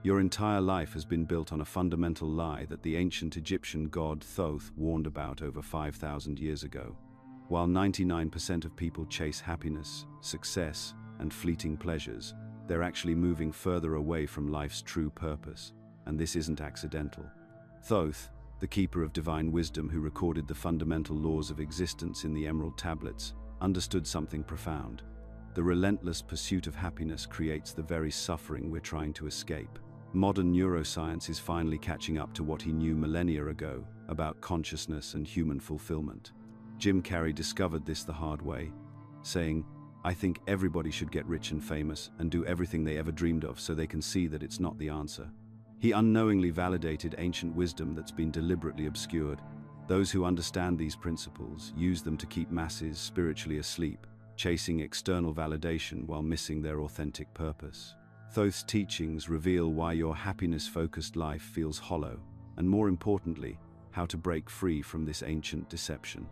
Your entire life has been built on a fundamental lie that the ancient Egyptian god Thoth warned about over 5,000 years ago. While 99% of people chase happiness, success, and fleeting pleasures, they're actually moving further away from life's true purpose, and this isn't accidental. Thoth, the keeper of divine wisdom who recorded the fundamental laws of existence in the Emerald Tablets, understood something profound. The relentless pursuit of happiness creates the very suffering we're trying to escape. Modern neuroscience is finally catching up to what he knew millennia ago about consciousness and human fulfillment. Jim Carrey discovered this the hard way, saying, "I think everybody should get rich and famous and do everything they ever dreamed of so they can see that it's not the answer." He unknowingly validated ancient wisdom that's been deliberately obscured. Those who understand these principles use them to keep masses spiritually asleep, chasing external validation while missing their authentic purpose. Thoth's teachings reveal why your happiness-focused life feels hollow, and more importantly, how to break free from this ancient deception.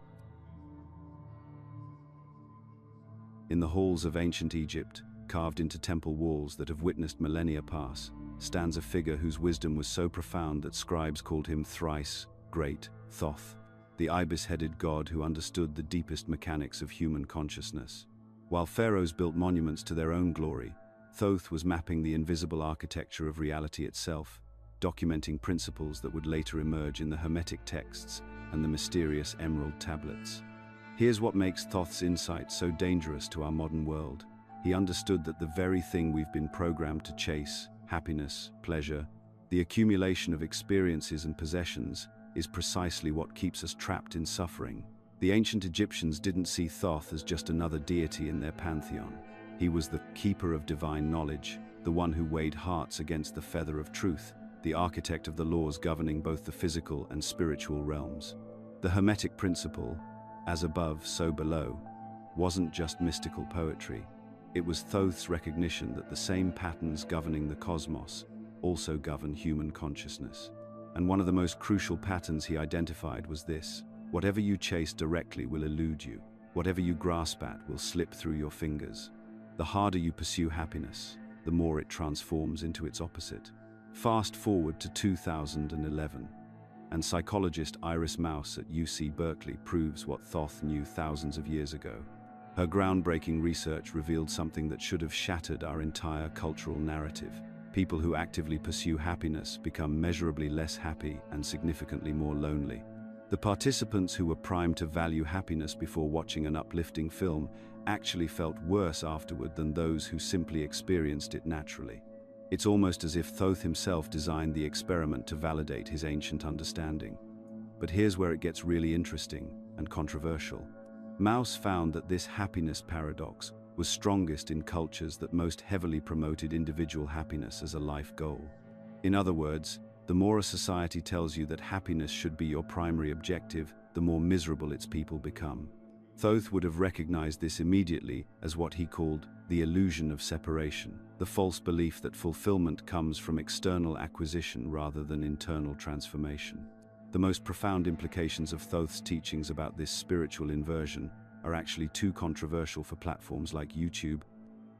In the halls of ancient Egypt, carved into temple walls that have witnessed millennia pass, stands a figure whose wisdom was so profound that scribes called him thrice great Thoth, the ibis-headed god who understood the deepest mechanics of human consciousness. While pharaohs built monuments to their own glory, Thoth was mapping the invisible architecture of reality itself, documenting principles that would later emerge in the Hermetic texts and the mysterious Emerald Tablets. Here's what makes Thoth's insight so dangerous to our modern world. He understood that the very thing we've been programmed to chase, happiness, pleasure, the accumulation of experiences and possessions, is precisely what keeps us trapped in suffering. The ancient Egyptians didn't see Thoth as just another deity in their pantheon. He was the keeper of divine knowledge, the one who weighed hearts against the feather of truth, the architect of the laws governing both the physical and spiritual realms. The Hermetic principle, as above, so below, wasn't just mystical poetry. It was Thoth's recognition that the same patterns governing the cosmos also govern human consciousness. And one of the most crucial patterns he identified was this: whatever you chase directly will elude you. Whatever you grasp at will slip through your fingers. The harder you pursue happiness, the more it transforms into its opposite. Fast forward to 2011, and psychologist Iris Maus at UC Berkeley proves what Thoth knew thousands of years ago. Her groundbreaking research revealed something that should have shattered our entire cultural narrative. People who actively pursue happiness become measurably less happy and significantly more lonely. The participants who were primed to value happiness before watching an uplifting film actually felt worse afterward than those who simply experienced it naturally. It's almost as if Thoth himself designed the experiment to validate his ancient understanding. But here's where it gets really interesting and controversial. Maus found that this happiness paradox was strongest in cultures that most heavily promoted individual happiness as a life goal. In other words, the more a society tells you that happiness should be your primary objective, the more miserable its people become. Thoth would have recognized this immediately as what he called the illusion of separation, the false belief that fulfillment comes from external acquisition rather than internal transformation. The most profound implications of Thoth's teachings about this spiritual inversion are actually too controversial for platforms like YouTube,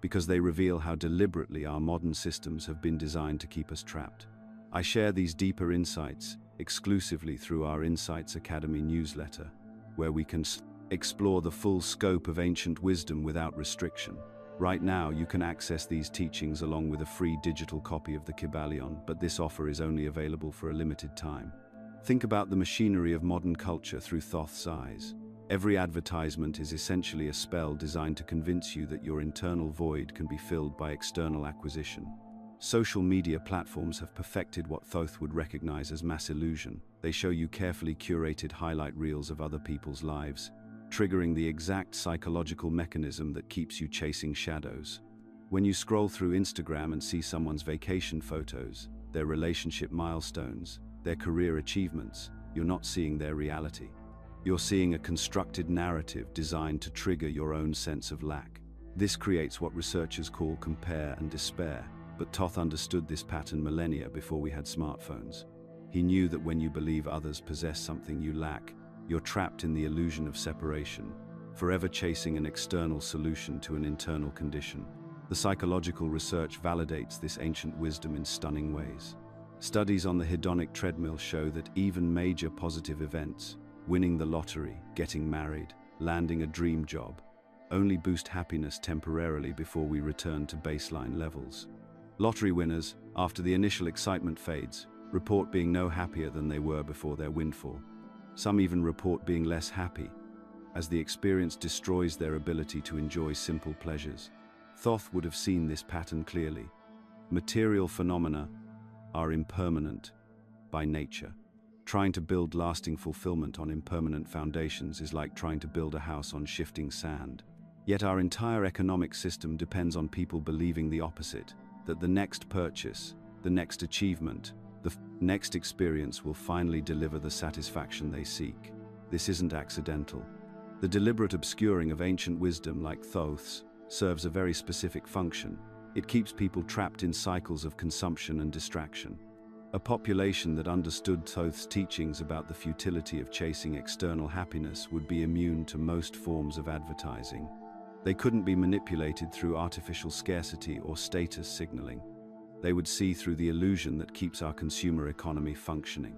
because they reveal how deliberately our modern systems have been designed to keep us trapped. I share these deeper insights exclusively through our Insights Academy newsletter, where we can explore the full scope of ancient wisdom without restriction. Right now, you can access these teachings along with a free digital copy of the Kybalion, but this offer is only available for a limited time. Think about the machinery of modern culture through Thoth's eyes. Every advertisement is essentially a spell designed to convince you that your internal void can be filled by external acquisition. Social media platforms have perfected what Thoth would recognize as mass illusion. They show you carefully curated highlight reels of other people's lives, triggering the exact psychological mechanism that keeps you chasing shadows. When you scroll through Instagram and see someone's vacation photos, their relationship milestones, their career achievements, you're not seeing their reality. You're seeing a constructed narrative designed to trigger your own sense of lack. This creates what researchers call compare and despair, but Thoth understood this pattern millennia before we had smartphones. He knew that when you believe others possess something you lack, you're trapped in the illusion of separation, forever chasing an external solution to an internal condition. The psychological research validates this ancient wisdom in stunning ways. Studies on the hedonic treadmill show that even major positive events, winning the lottery, getting married, landing a dream job, only boost happiness temporarily before we return to baseline levels. Lottery winners, after the initial excitement fades, report being no happier than they were before their windfall. Some even report being less happy, as the experience destroys their ability to enjoy simple pleasures. Thoth would have seen this pattern clearly. Material phenomena are impermanent by nature. Trying to build lasting fulfillment on impermanent foundations is like trying to build a house on shifting sand. Yet our entire economic system depends on people believing the opposite, that the next purchase, the next achievement, the next experience will finally deliver the satisfaction they seek. This isn't accidental. The deliberate obscuring of ancient wisdom like Thoth's serves a very specific function. It keeps people trapped in cycles of consumption and distraction. A population that understood Thoth's teachings about the futility of chasing external happiness would be immune to most forms of advertising. They couldn't be manipulated through artificial scarcity or status signaling. They would see through the illusion that keeps our consumer economy functioning.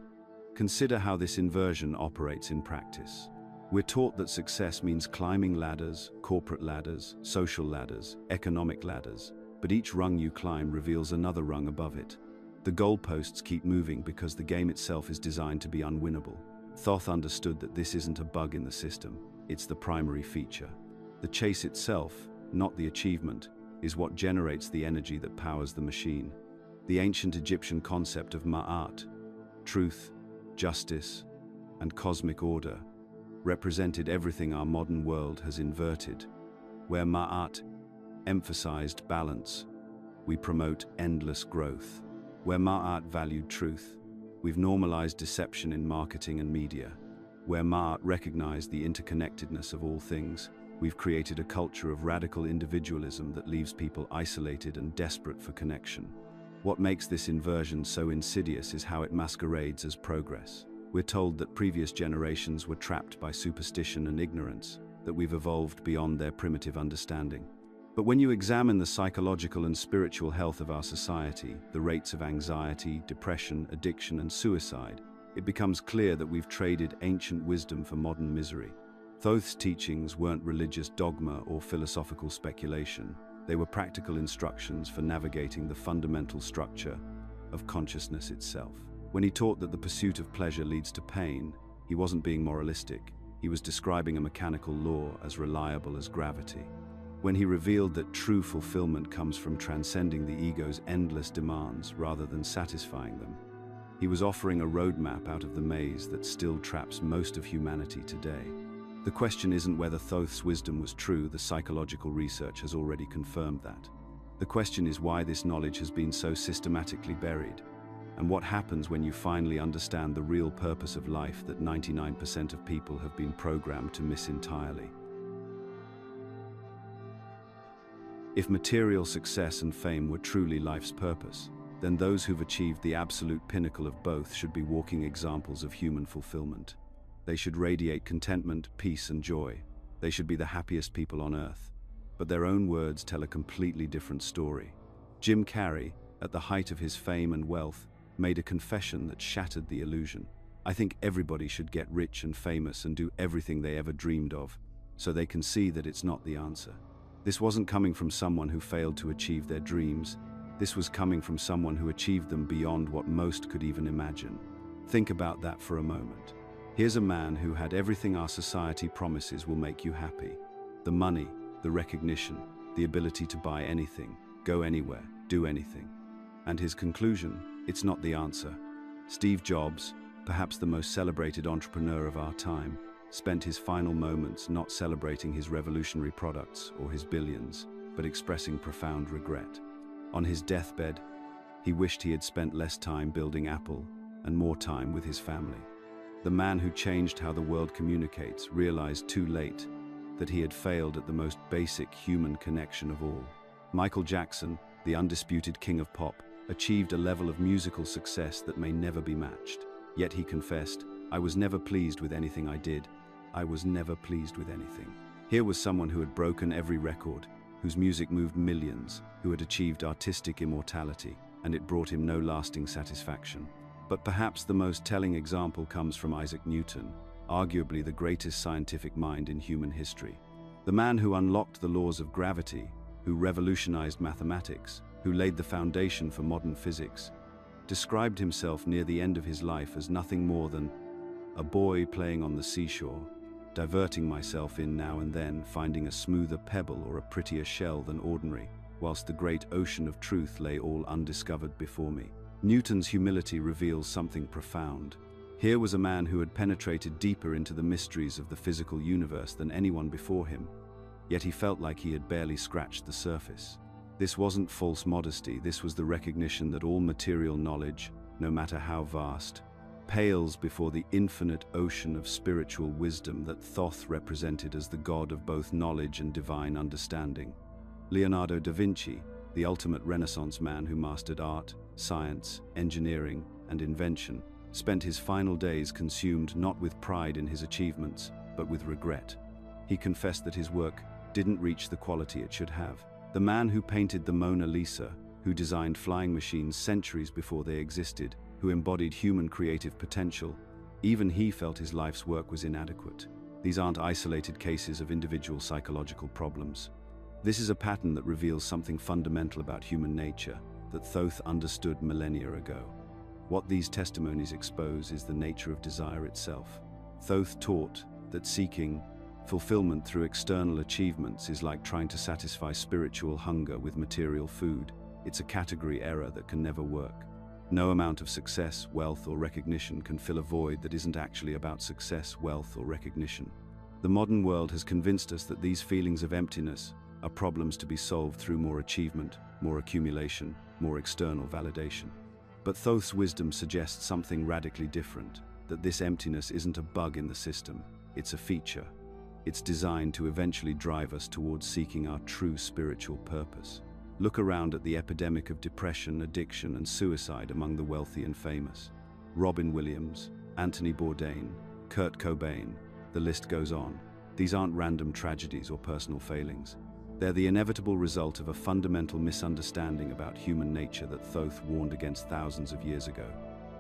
Consider how this inversion operates in practice. We're taught that success means climbing ladders, corporate ladders, social ladders, economic ladders, but each rung you climb reveals another rung above it. The goalposts keep moving because the game itself is designed to be unwinnable. Thoth understood that this isn't a bug in the system, it's the primary feature. The chase itself, not the achievement, is what generates the energy that powers the machine. The ancient Egyptian concept of Ma'at, truth, justice, and cosmic order, represented everything our modern world has inverted. Where Ma'at emphasized balance, we promote endless growth. Where Ma'at valued truth, we've normalized deception in marketing and media. Where Ma'at recognized the interconnectedness of all things, we've created a culture of radical individualism that leaves people isolated and desperate for connection. What makes this inversion so insidious is how it masquerades as progress. We're told that previous generations were trapped by superstition and ignorance, that we've evolved beyond their primitive understanding. But when you examine the psychological and spiritual health of our society, the rates of anxiety, depression, addiction, and suicide, it becomes clear that we've traded ancient wisdom for modern misery. Thoth's teachings weren't religious dogma or philosophical speculation. They were practical instructions for navigating the fundamental structure of consciousness itself. When he taught that the pursuit of pleasure leads to pain, he wasn't being moralistic. He was describing a mechanical law as reliable as gravity. When he revealed that true fulfillment comes from transcending the ego's endless demands rather than satisfying them, he was offering a roadmap out of the maze that still traps most of humanity today. The question isn't whether Thoth's wisdom was true. The psychological research has already confirmed that. The question is why this knowledge has been so systematically buried, and what happens when you finally understand the real purpose of life that 99% of people have been programmed to miss entirely. If material success and fame were truly life's purpose, then those who've achieved the absolute pinnacle of both should be walking examples of human fulfillment. They should radiate contentment, peace, and joy. They should be the happiest people on earth. But their own words tell a completely different story. Jim Carrey, at the height of his fame and wealth, made a confession that shattered the illusion. I think everybody should get rich and famous and do everything they ever dreamed of, so they can see that it's not the answer. This wasn't coming from someone who failed to achieve their dreams. This was coming from someone who achieved them beyond what most could even imagine. Think about that for a moment. Here's a man who had everything our society promises will make you happy. The money, the recognition, the ability to buy anything, go anywhere, do anything. And his conclusion, it's not the answer. Steve Jobs, perhaps the most celebrated entrepreneur of our time, spent his final moments not celebrating his revolutionary products or his billions, but expressing profound regret. On his deathbed, he wished he had spent less time building Apple and more time with his family. The man who changed how the world communicates realized too late that he had failed at the most basic human connection of all. Michael Jackson, the undisputed king of pop, achieved a level of musical success that may never be matched. Yet he confessed, "I was never pleased with anything I did. I was never pleased with anything." Here was someone who had broken every record, whose music moved millions, who had achieved artistic immortality, and it brought him no lasting satisfaction. But perhaps the most telling example comes from Isaac Newton, arguably the greatest scientific mind in human history. The man who unlocked the laws of gravity, who revolutionized mathematics, who laid the foundation for modern physics, described himself near the end of his life as nothing more than a boy playing on the seashore, diverting myself in now and then, finding a smoother pebble or a prettier shell than ordinary, whilst the great ocean of truth lay all undiscovered before me. Newton's humility reveals something profound. Here was a man who had penetrated deeper into the mysteries of the physical universe than anyone before him, yet he felt like he had barely scratched the surface. This wasn't false modesty, this was the recognition that all material knowledge, no matter how vast, pales before the infinite ocean of spiritual wisdom that Thoth represented as the god of both knowledge and divine understanding. Leonardo da Vinci, the ultimate Renaissance man who mastered art, science, engineering, and invention, spent his final days consumed not with pride in his achievements, but with regret. He confessed that his work didn't reach the quality it should have. The man who painted the Mona Lisa, who designed flying machines centuries before they existed, who embodied human creative potential, even he felt his life's work was inadequate. These aren't isolated cases of individual psychological problems. This is a pattern that reveals something fundamental about human nature that Thoth understood millennia ago. What these testimonies expose is the nature of desire itself. Thoth taught that seeking fulfillment through external achievements is like trying to satisfy spiritual hunger with material food. It's a category error that can never work. No amount of success, wealth, or recognition can fill a void that isn't actually about success, wealth, or recognition. The modern world has convinced us that these feelings of emptiness are problems to be solved through more achievement, more accumulation, more external validation. But Thoth's wisdom suggests something radically different, that this emptiness isn't a bug in the system, it's a feature. It's designed to eventually drive us towards seeking our true spiritual purpose. Look around at the epidemic of depression, addiction, and suicide among the wealthy and famous. Robin Williams, Anthony Bourdain, Kurt Cobain, the list goes on. These aren't random tragedies or personal failings. They're the inevitable result of a fundamental misunderstanding about human nature that Thoth warned against thousands of years ago.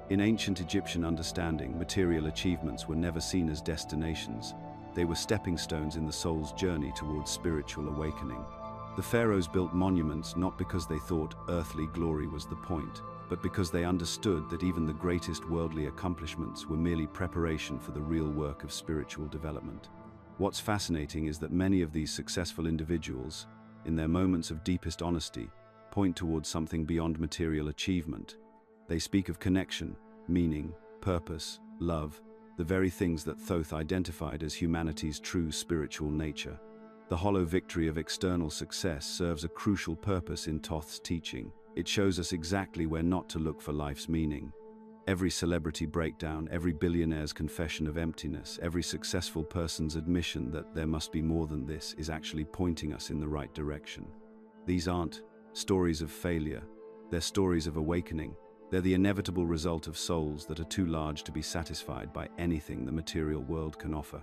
In ancient Egyptian understanding, material achievements were never seen as destinations. They were stepping stones in the soul's journey towards spiritual awakening. The pharaohs built monuments not because they thought earthly glory was the point, but because they understood that even the greatest worldly accomplishments were merely preparation for the real work of spiritual development. What's fascinating is that many of these successful individuals, in their moments of deepest honesty, point towards something beyond material achievement. They speak of connection, meaning, purpose, love, the very things that Thoth identified as humanity's true spiritual nature. The hollow victory of external success serves a crucial purpose in Thoth's teaching. It shows us exactly where not to look for life's meaning. Every celebrity breakdown, every billionaire's confession of emptiness, every successful person's admission that there must be more than this is actually pointing us in the right direction. These aren't stories of failure, they're stories of awakening. They're the inevitable result of souls that are too large to be satisfied by anything the material world can offer.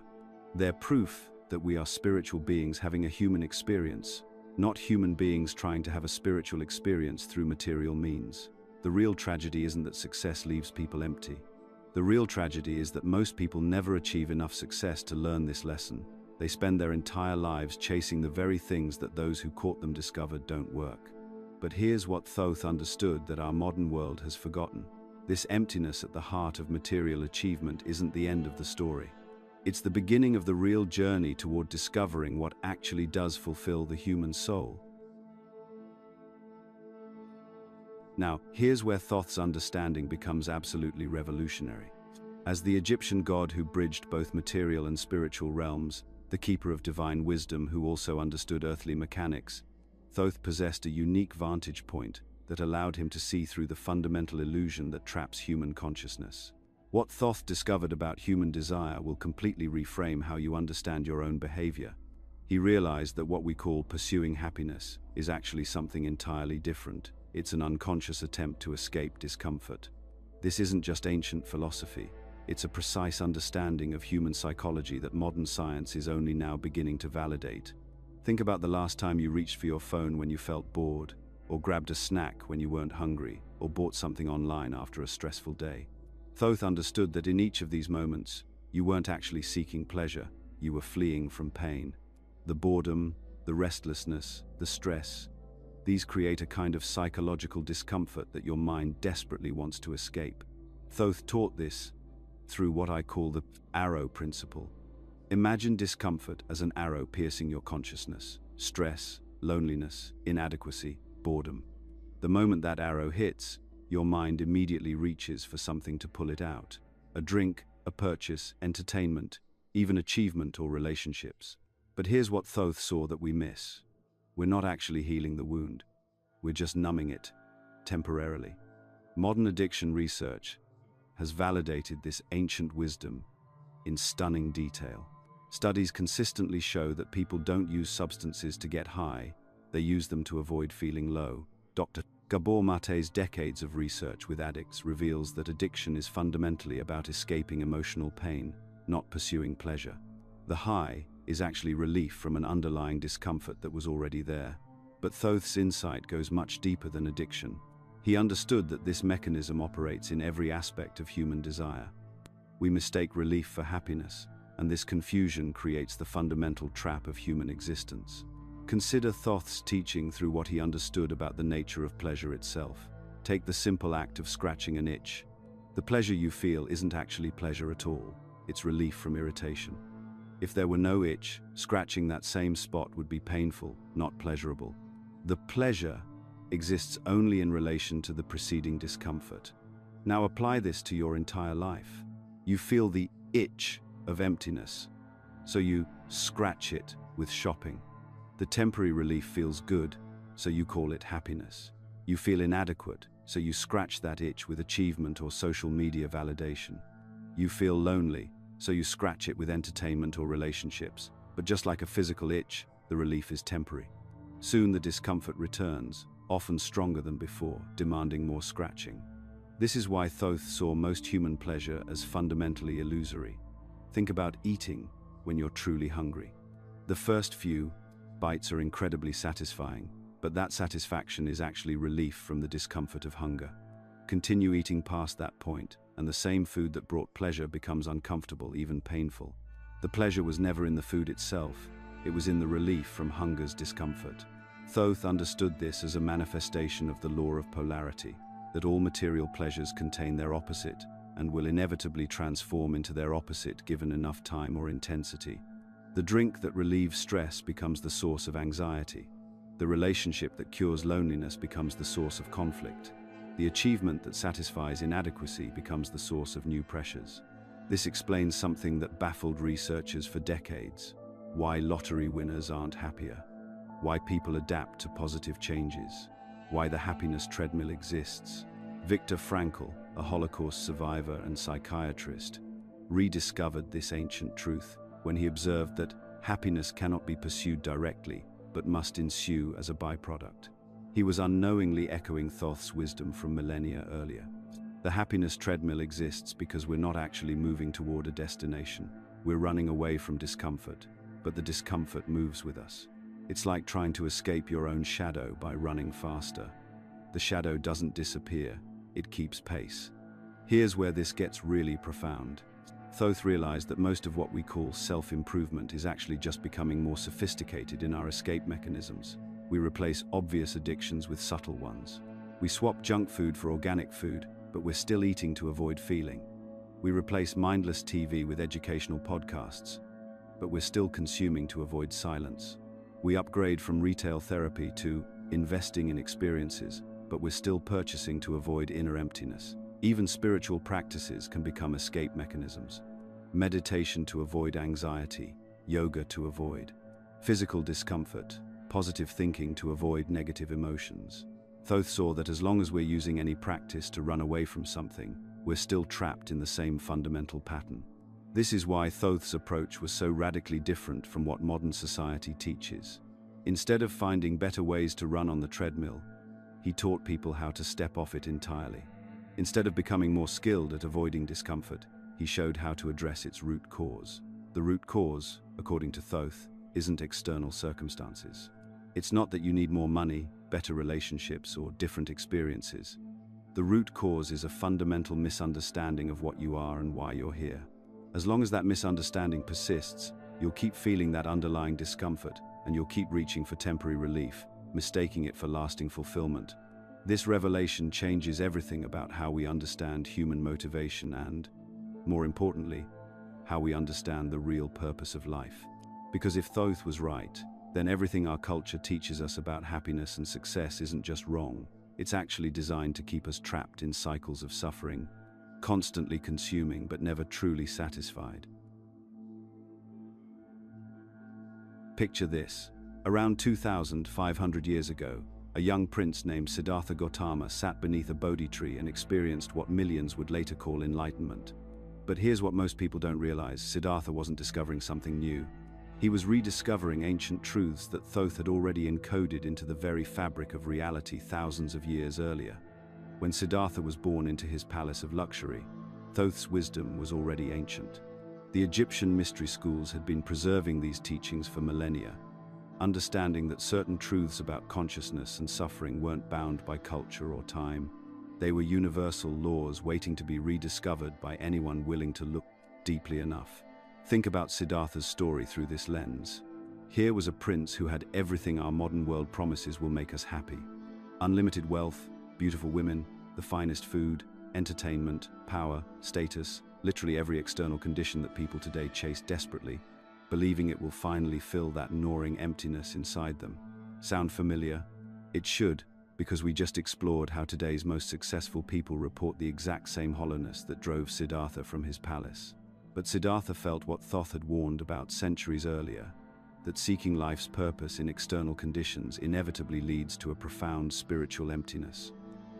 They're proof that we are spiritual beings having a human experience, not human beings trying to have a spiritual experience through material means. The real tragedy isn't that success leaves people empty. The real tragedy is that most people never achieve enough success to learn this lesson. They spend their entire lives chasing the very things that those who caught them discovered don't work. But here's what Thoth understood that our modern world has forgotten. This emptiness at the heart of material achievement isn't the end of the story. It's the beginning of the real journey toward discovering what actually does fulfill the human soul. Now, here's where Thoth's understanding becomes absolutely revolutionary. As the Egyptian god who bridged both material and spiritual realms, the keeper of divine wisdom who also understood earthly mechanics, Thoth possessed a unique vantage point that allowed him to see through the fundamental illusion that traps human consciousness. What Thoth discovered about human desire will completely reframe how you understand your own behavior. He realized that what we call pursuing happiness is actually something entirely different. It's an unconscious attempt to escape discomfort. This isn't just ancient philosophy. It's a precise understanding of human psychology that modern science is only now beginning to validate. Think about the last time you reached for your phone when you felt bored, or grabbed a snack when you weren't hungry, or bought something online after a stressful day. Thoth understood that in each of these moments, you weren't actually seeking pleasure, you were fleeing from pain. The boredom, the restlessness, the stress, these create a kind of psychological discomfort that your mind desperately wants to escape. Thoth taught this through what I call the arrow principle. Imagine discomfort as an arrow piercing your consciousness: stress, loneliness, inadequacy, boredom. The moment that arrow hits, your mind immediately reaches for something to pull it out: a drink, a purchase, entertainment, even achievement or relationships. But here's what Thoth saw that we miss. We're not actually healing the wound. We're just numbing it, temporarily. Modern addiction research has validated this ancient wisdom in stunning detail. Studies consistently show that people don't use substances to get high, they use them to avoid feeling low. Dr. Gabor Mate's decades of research with addicts reveals that addiction is fundamentally about escaping emotional pain, not pursuing pleasure. The high is actually relief from an underlying discomfort that was already there. But Thoth's insight goes much deeper than addiction. He understood that this mechanism operates in every aspect of human desire. We mistake relief for happiness, and this confusion creates the fundamental trap of human existence. Consider Thoth's teaching through what he understood about the nature of pleasure itself. Take the simple act of scratching an itch. The pleasure you feel isn't actually pleasure at all. It's relief from irritation. If there were no itch, scratching that same spot would be painful, not pleasurable. The pleasure exists only in relation to the preceding discomfort. Now apply this to your entire life. You feel the itch of emptiness, so you scratch it with shopping. The temporary relief feels good, so you call it happiness. You feel inadequate, so you scratch that itch with achievement or social media validation. You feel lonely, so you scratch it with entertainment or relationships. But just like a physical itch, the relief is temporary. Soon the discomfort returns, often stronger than before, demanding more scratching. This is why Thoth saw most human pleasure as fundamentally illusory. Think about eating when you're truly hungry. The first few bites are incredibly satisfying, but that satisfaction is actually relief from the discomfort of hunger. Continue eating past that point, and the same food that brought pleasure becomes uncomfortable, even painful. The pleasure was never in the food itself, it was in the relief from hunger's discomfort. Thoth understood this as a manifestation of the law of polarity, that all material pleasures contain their opposite and will inevitably transform into their opposite given enough time or intensity. The drink that relieves stress becomes the source of anxiety. The relationship that cures loneliness becomes the source of conflict. The achievement that satisfies inadequacy becomes the source of new pressures. This explains something that baffled researchers for decades: why lottery winners aren't happier, why people adapt to positive changes, why the happiness treadmill exists. Viktor Frankl, a Holocaust survivor and psychiatrist, rediscovered this ancient truth when he observed that happiness cannot be pursued directly, but must ensue as a byproduct. He was unknowingly echoing Thoth's wisdom from millennia earlier. The happiness treadmill exists because we're not actually moving toward a destination. We're running away from discomfort, but the discomfort moves with us. It's like trying to escape your own shadow by running faster. The shadow doesn't disappear, it keeps pace. Here's where this gets really profound. Thoth realized that most of what we call self-improvement is actually just becoming more sophisticated in our escape mechanisms. We replace obvious addictions with subtle ones. We swap junk food for organic food, but we're still eating to avoid feeling. We replace mindless TV with educational podcasts, but we're still consuming to avoid silence. We upgrade from retail therapy to investing in experiences, but we're still purchasing to avoid inner emptiness. Even spiritual practices can become escape mechanisms. Meditation to avoid anxiety, yoga to avoid physical discomfort, positive thinking to avoid negative emotions. Thoth saw that as long as we're using any practice to run away from something, we're still trapped in the same fundamental pattern. This is why Thoth's approach was so radically different from what modern society teaches. Instead of finding better ways to run on the treadmill, he taught people how to step off it entirely. Instead of becoming more skilled at avoiding discomfort, he showed how to address its root cause. The root cause, according to Thoth, isn't external circumstances. It's not that you need more money, better relationships, or different experiences. The root cause is a fundamental misunderstanding of what you are and why you're here. As long as that misunderstanding persists, you'll keep feeling that underlying discomfort, and you'll keep reaching for temporary relief, mistaking it for lasting fulfillment. This revelation changes everything about how we understand human motivation and, more importantly, how we understand the real purpose of life. Because if Thoth was right, then everything our culture teaches us about happiness and success isn't just wrong. It's actually designed to keep us trapped in cycles of suffering, constantly consuming but never truly satisfied. Picture this. Around 2,500 years ago, a young prince named Siddhartha Gautama sat beneath a Bodhi tree and experienced what millions would later call enlightenment. But here's what most people don't realize: Siddhartha wasn't discovering something new. He was rediscovering ancient truths that Thoth had already encoded into the very fabric of reality thousands of years earlier. When Siddhartha was born into his palace of luxury, Thoth's wisdom was already ancient. The Egyptian mystery schools had been preserving these teachings for millennia, understanding that certain truths about consciousness and suffering weren't bound by culture or time. They were universal laws waiting to be rediscovered by anyone willing to look deeply enough. Think about Siddhartha's story through this lens. Here was a prince who had everything our modern world promises will make us happy. Unlimited wealth, beautiful women, the finest food, entertainment, power, status, literally every external condition that people today chase desperately, believing it will finally fill that gnawing emptiness inside them. Sound familiar? It should, because we just explored how today's most successful people report the exact same hollowness that drove Siddhartha from his palace. But Siddhartha felt what Thoth had warned about centuries earlier, that seeking life's purpose in external conditions inevitably leads to a profound spiritual emptiness.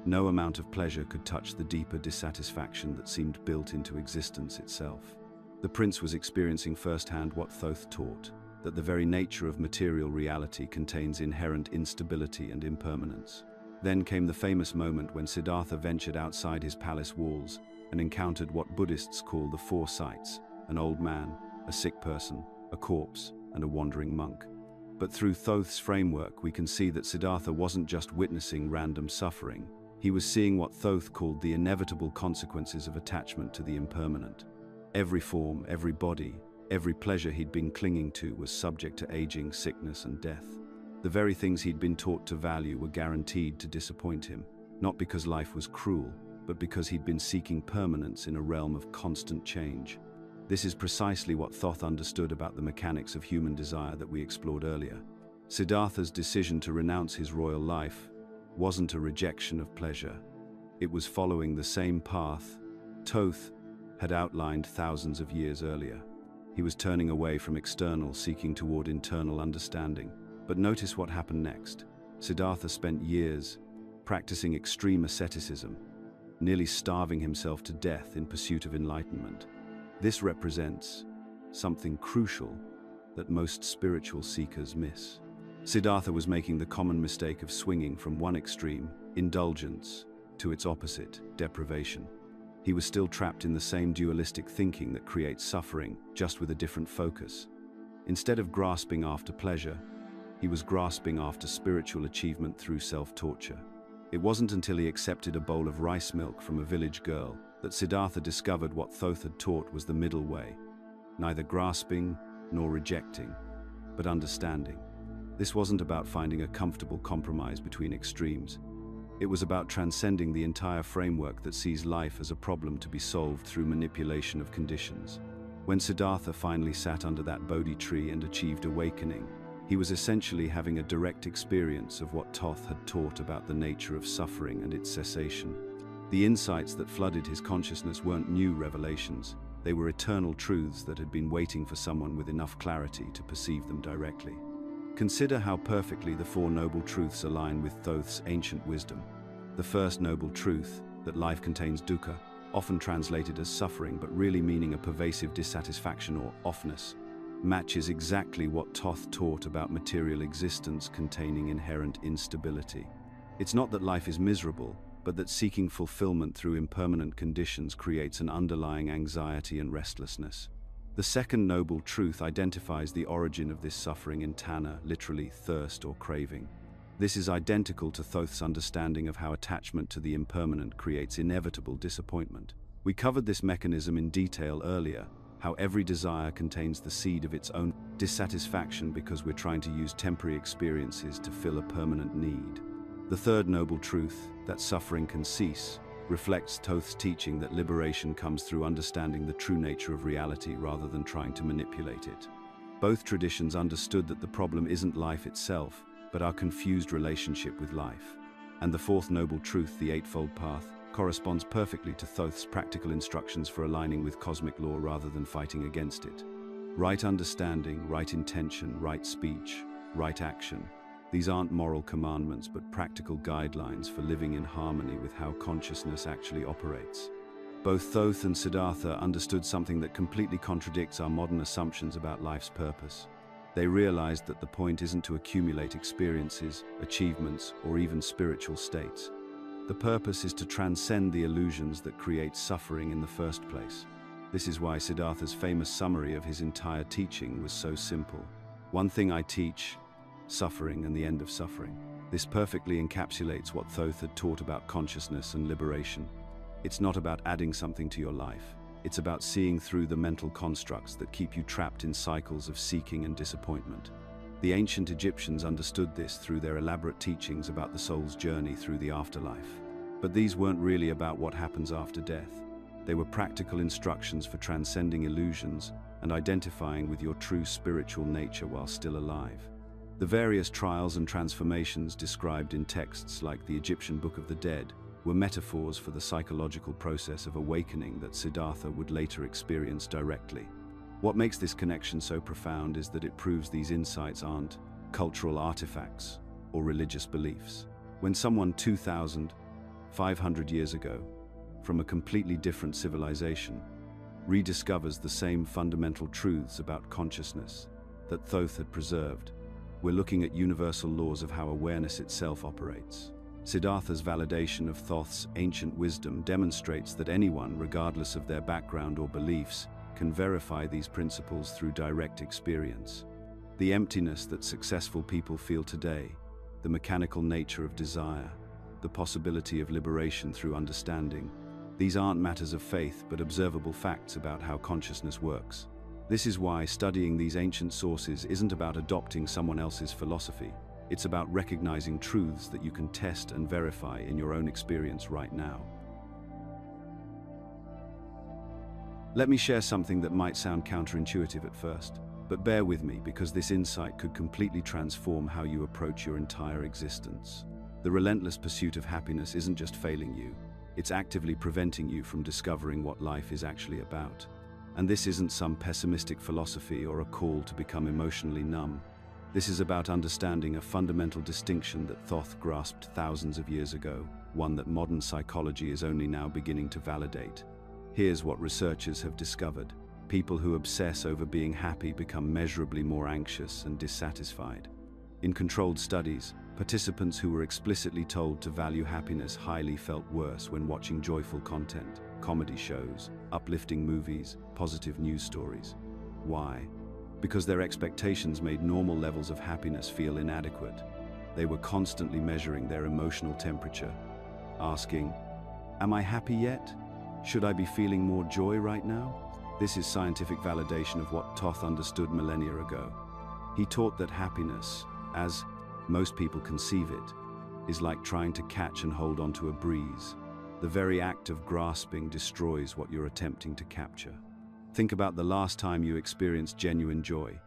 No amount of pleasure could touch the deeper dissatisfaction that seemed built into existence itself. The prince was experiencing firsthand what Thoth taught, that the very nature of material reality contains inherent instability and impermanence. Then came the famous moment when Siddhartha ventured outside his palace walls and encountered what Buddhists call the four sights: an old man, a sick person, a corpse, and a wandering monk. But through Thoth's framework, we can see that Siddhartha wasn't just witnessing random suffering. He was seeing what Thoth called the inevitable consequences of attachment to the impermanent. Every form, every body, every pleasure he'd been clinging to was subject to aging, sickness, and death. The very things he'd been taught to value were guaranteed to disappoint him, not because life was cruel, but because he'd been seeking permanence in a realm of constant change. This is precisely what Thoth understood about the mechanics of human desire that we explored earlier. Siddhartha's decision to renounce his royal life wasn't a rejection of pleasure. It was following the same path Thoth had outlined thousands of years earlier. He was turning away from external, seeking toward internal understanding. But notice what happened next. Siddhartha spent years practicing extreme asceticism, nearly starving himself to death in pursuit of enlightenment. This represents something crucial that most spiritual seekers miss. Siddhartha was making the common mistake of swinging from one extreme, indulgence, to its opposite, deprivation. He was still trapped in the same dualistic thinking that creates suffering, just with a different focus. Instead of grasping after pleasure, he was grasping after spiritual achievement through self-torture. It wasn't until he accepted a bowl of rice milk from a village girl that Siddhartha discovered what Thoth had taught was the middle way, neither grasping nor rejecting, but understanding. This wasn't about finding a comfortable compromise between extremes. It was about transcending the entire framework that sees life as a problem to be solved through manipulation of conditions. When Siddhartha finally sat under that Bodhi tree and achieved awakening, he was essentially having a direct experience of what Thoth had taught about the nature of suffering and its cessation. The insights that flooded his consciousness weren't new revelations. They were eternal truths that had been waiting for someone with enough clarity to perceive them directly. Consider how perfectly the Four Noble Truths align with Thoth's ancient wisdom. The first noble truth, that life contains dukkha, often translated as suffering but really meaning a pervasive dissatisfaction or offness, matches exactly what Thoth taught about material existence containing inherent instability. It's not that life is miserable, but that seeking fulfillment through impermanent conditions creates an underlying anxiety and restlessness. The second noble truth identifies the origin of this suffering in Tanna, literally thirst or craving. This is identical to Thoth's understanding of how attachment to the impermanent creates inevitable disappointment. We covered this mechanism in detail earlier, how every desire contains the seed of its own dissatisfaction because we're trying to use temporary experiences to fill a permanent need. The third noble truth, that suffering can cease, reflects Thoth's teaching that liberation comes through understanding the true nature of reality rather than trying to manipulate it. Both traditions understood that the problem isn't life itself, but our confused relationship with life. And the fourth noble truth, the Eightfold Path, corresponds perfectly to Thoth's practical instructions for aligning with cosmic law rather than fighting against it. Right understanding, right intention, right speech, right action. These aren't moral commandments, but practical guidelines for living in harmony with how consciousness actually operates. Both Thoth and Siddhartha understood something that completely contradicts our modern assumptions about life's purpose. They realized that the point isn't to accumulate experiences, achievements, or even spiritual states. The purpose is to transcend the illusions that create suffering in the first place. This is why Siddhartha's famous summary of his entire teaching was so simple. One thing I teach, suffering and the end of suffering. This perfectly encapsulates what Thoth had taught about consciousness and liberation. It's not about adding something to your life. It's about seeing through the mental constructs that keep you trapped in cycles of seeking and disappointment. The ancient Egyptians understood this through their elaborate teachings about the soul's journey through the afterlife. But these weren't really about what happens after death. They were practical instructions for transcending illusions and identifying with your true spiritual nature while still alive. The various trials and transformations described in texts like the Egyptian Book of the Dead were metaphors for the psychological process of awakening that Siddhartha would later experience directly. What makes this connection so profound is that it proves these insights aren't cultural artifacts or religious beliefs. When someone 2,500 years ago, from a completely different civilization, rediscovers the same fundamental truths about consciousness that Thoth had preserved, we're looking at universal laws of how awareness itself operates. Siddhartha's validation of Thoth's ancient wisdom demonstrates that anyone, regardless of their background or beliefs, can verify these principles through direct experience. The emptiness that successful people feel today, the mechanical nature of desire, the possibility of liberation through understanding, these aren't matters of faith but observable facts about how consciousness works. This is why studying these ancient sources isn't about adopting someone else's philosophy. It's about recognizing truths that you can test and verify in your own experience right now. Let me share something that might sound counterintuitive at first, but bear with me because this insight could completely transform how you approach your entire existence. The relentless pursuit of happiness isn't just failing you, it's actively preventing you from discovering what life is actually about. And this isn't some pessimistic philosophy or a call to become emotionally numb. This is about understanding a fundamental distinction that Thoth grasped thousands of years ago, one that modern psychology is only now beginning to validate. Here's what researchers have discovered. People who obsess over being happy become measurably more anxious and dissatisfied. In controlled studies, participants who were explicitly told to value happiness highly felt worse when watching joyful content, comedy shows, uplifting movies, positive news stories. Why? Because their expectations made normal levels of happiness feel inadequate. They were constantly measuring their emotional temperature, asking, "Am I happy yet? Should I be feeling more joy right now?" This is scientific validation of what Thoth understood millennia ago. He taught that happiness, as most people conceive it, is like trying to catch and hold onto a breeze. The very act of grasping destroys what you're attempting to capture. Think about the last time you experienced genuine joy,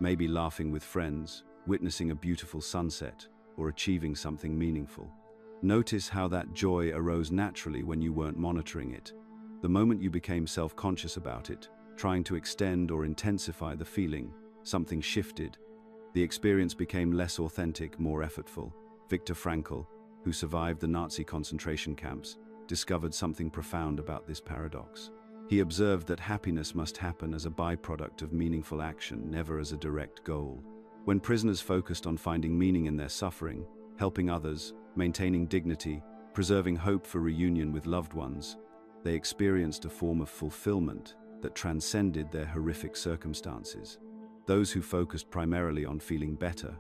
maybe laughing with friends, witnessing a beautiful sunset, or achieving something meaningful. Notice how that joy arose naturally when you weren't monitoring it. The moment you became self-conscious about it, trying to extend or intensify the feeling, something shifted. The experience became less authentic, more effortful. Viktor Frankl, who survived the Nazi concentration camps, discovered something profound about this paradox. He observed that happiness must happen as a byproduct of meaningful action, never as a direct goal. When prisoners focused on finding meaning in their suffering, helping others, maintaining dignity, preserving hope for reunion with loved ones, they experienced a form of fulfillment that transcended their horrific circumstances. Those who focused primarily on feeling better,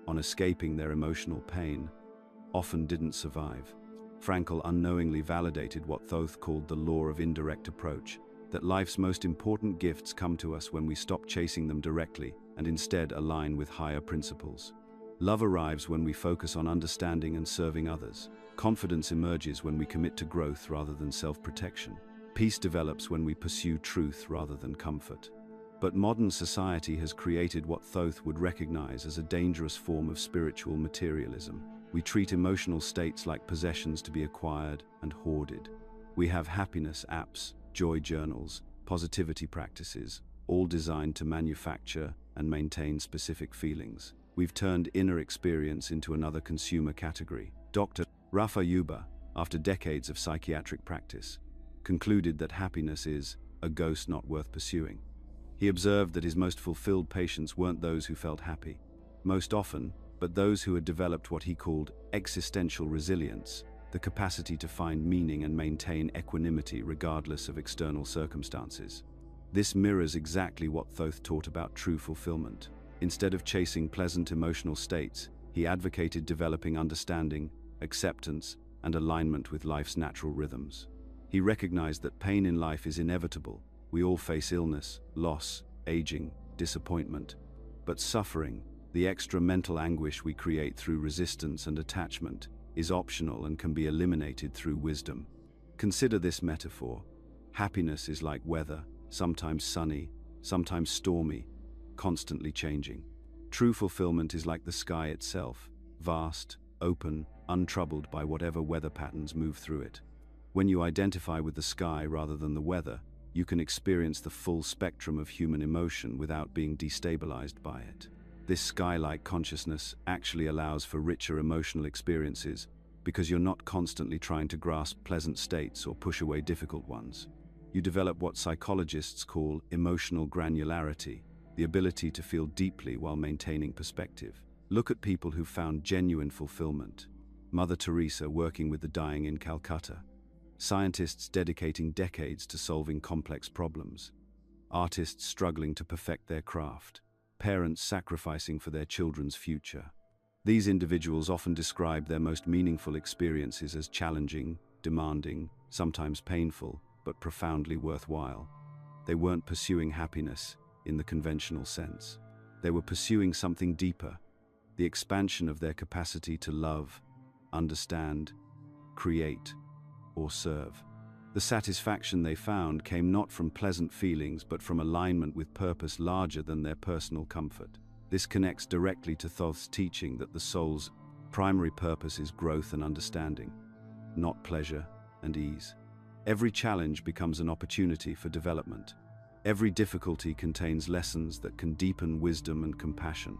on escaping their emotional pain, often didn't survive. Frankl unknowingly validated what Thoth called the law of indirect approach, that life's most important gifts come to us when we stop chasing them directly and instead align with higher principles. Love arrives when we focus on understanding and serving others. Confidence emerges when we commit to growth rather than self-protection. Peace develops when we pursue truth rather than comfort. But modern society has created what Thoth would recognize as a dangerous form of spiritual materialism. We treat emotional states like possessions to be acquired and hoarded. We have happiness apps, joy journals, positivity practices, all designed to manufacture and maintain specific feelings. We've turned inner experience into another consumer category. Dr. Rafa Yuba, after decades of psychiatric practice, concluded that happiness is a ghost not worth pursuing. He observed that his most fulfilled patients weren't those who felt happy, most often, but those who had developed what he called existential resilience, the capacity to find meaning and maintain equanimity regardless of external circumstances. This mirrors exactly what Thoth taught about true fulfillment. Instead of chasing pleasant emotional states, he advocated developing understanding, acceptance, and alignment with life's natural rhythms. He recognized that pain in life is inevitable. We all face illness, loss, aging, disappointment. But suffering, the extra mental anguish we create through resistance and attachment, is optional and can be eliminated through wisdom. Consider this metaphor. Happiness is like weather, sometimes sunny, sometimes stormy, constantly changing. True fulfillment is like the sky itself, vast, open, untroubled by whatever weather patterns move through it. When you identify with the sky rather than the weather, you can experience the full spectrum of human emotion without being destabilized by it. This sky-like consciousness actually allows for richer emotional experiences because you're not constantly trying to grasp pleasant states or push away difficult ones. You develop what psychologists call emotional granularity, the ability to feel deeply while maintaining perspective. Look at people who found genuine fulfillment. Mother Teresa working with the dying in Calcutta. Scientists dedicating decades to solving complex problems. Artists struggling to perfect their craft. Parents sacrificing for their children's future. These individuals often describe their most meaningful experiences as challenging, demanding, sometimes painful, but profoundly worthwhile. They weren't pursuing happiness in the conventional sense. They were pursuing something deeper, the expansion of their capacity to love, understand, create, or serve. The satisfaction they found came not from pleasant feelings but from alignment with purpose larger than their personal comfort. This connects directly to Thoth's teaching that the soul's primary purpose is growth and understanding, not pleasure and ease. Every challenge becomes an opportunity for development. Every difficulty contains lessons that can deepen wisdom and compassion.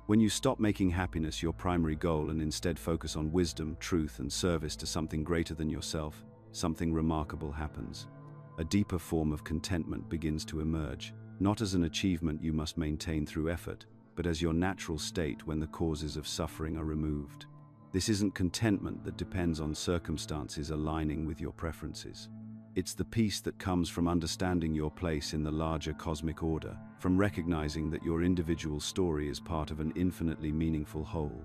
When you stop making happiness your primary goal and instead focus on wisdom, truth, and service to something greater than yourself, something remarkable happens. A deeper form of contentment begins to emerge, not as an achievement you must maintain through effort, but as your natural state when the causes of suffering are removed. This isn't contentment that depends on circumstances aligning with your preferences. It's the peace that comes from understanding your place in the larger cosmic order, from recognizing that your individual story is part of an infinitely meaningful whole.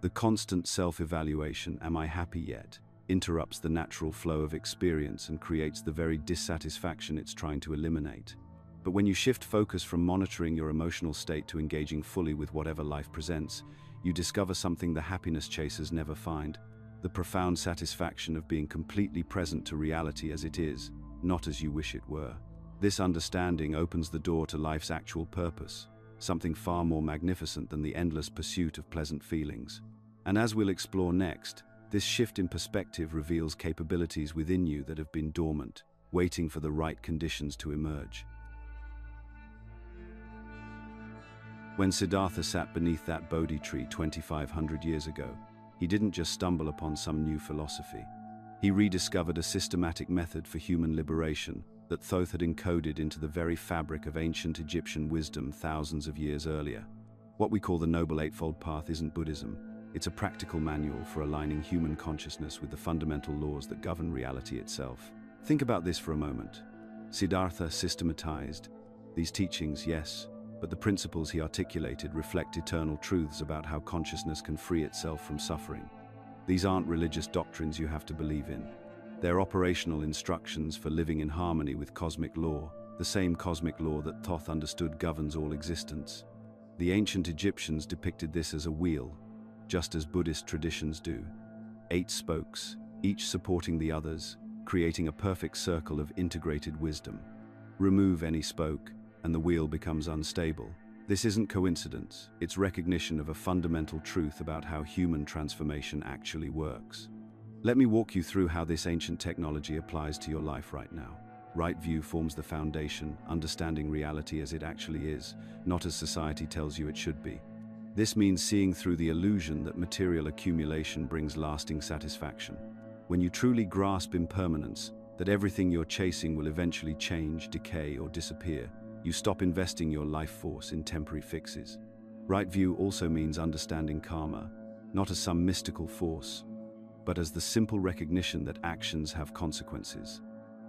The constant self-evaluation, "Am I happy yet?" interrupts the natural flow of experience and creates the very dissatisfaction it's trying to eliminate. But when you shift focus from monitoring your emotional state to engaging fully with whatever life presents, you discover something the happiness chasers never find: the profound satisfaction of being completely present to reality as it is, not as you wish it were. This understanding opens the door to life's actual purpose, something far more magnificent than the endless pursuit of pleasant feelings. And as we'll explore next, this shift in perspective reveals capabilities within you that have been dormant, waiting for the right conditions to emerge. When Siddhartha sat beneath that Bodhi tree 2,500 years ago, he didn't just stumble upon some new philosophy. He rediscovered a systematic method for human liberation that Thoth had encoded into the very fabric of ancient Egyptian wisdom thousands of years earlier. What we call the Noble Eightfold Path isn't Buddhism. It's a practical manual for aligning human consciousness with the fundamental laws that govern reality itself. Think about this for a moment. Siddhartha systematized these teachings, yes, but the principles he articulated reflect eternal truths about how consciousness can free itself from suffering. These aren't religious doctrines you have to believe in. They're operational instructions for living in harmony with cosmic law, the same cosmic law that Thoth understood governs all existence. The ancient Egyptians depicted this as a wheel, just as Buddhist traditions do. 8 spokes, each supporting the others, creating a perfect circle of integrated wisdom. Remove any spoke, and the wheel becomes unstable. This isn't coincidence, it's recognition of a fundamental truth about how human transformation actually works. Let me walk you through how this ancient technology applies to your life right now. Right view forms the foundation, understanding reality as it actually is, not as society tells you it should be. This means seeing through the illusion that material accumulation brings lasting satisfaction. When you truly grasp impermanence, that everything you're chasing will eventually change, decay, or disappear, you stop investing your life force in temporary fixes. Right view also means understanding karma, not as some mystical force, but as the simple recognition that actions have consequences.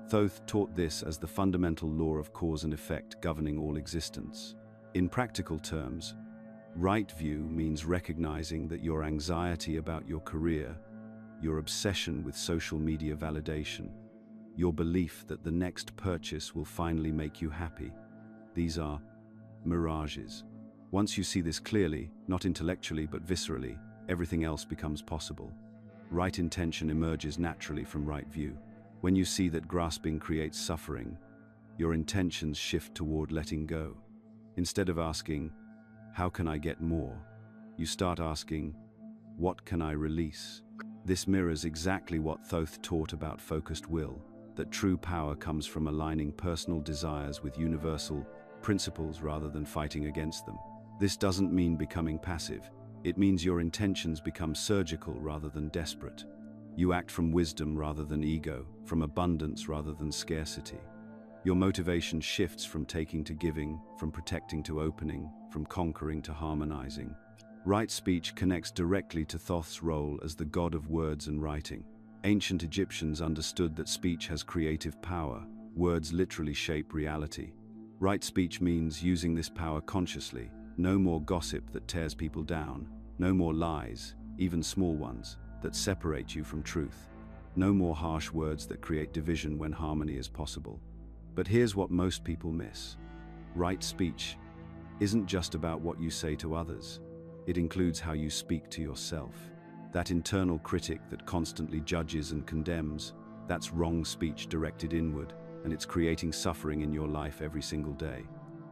Thoth taught this as the fundamental law of cause and effect governing all existence. In practical terms, right view means recognizing that your anxiety about your career, your obsession with social media validation, your belief that the next purchase will finally make you happy, these are mirages. Once you see this clearly, not intellectually but viscerally, everything else becomes possible. Right intention emerges naturally from right view. When you see that grasping creates suffering, your intentions shift toward letting go. Instead of asking, "How can I get more?" you start asking, "What can I release?" This mirrors exactly what Thoth taught about focused will, that true power comes from aligning personal desires with universal principles rather than fighting against them. This doesn't mean becoming passive. It means your intentions become surgical rather than desperate. You act from wisdom rather than ego, from abundance rather than scarcity. Your motivation shifts from taking to giving, from protecting to opening, from conquering to harmonizing. Right speech connects directly to Thoth's role as the god of words and writing. Ancient Egyptians understood that speech has creative power. Words literally shape reality. Right speech means using this power consciously. No more gossip that tears people down. No more lies, even small ones, that separate you from truth. No more harsh words that create division when harmony is possible. But here's what most people miss. Right speech isn't just about what you say to others. It includes how you speak to yourself. That internal critic that constantly judges and condemns, that's wrong speech directed inward, and it's creating suffering in your life every single day.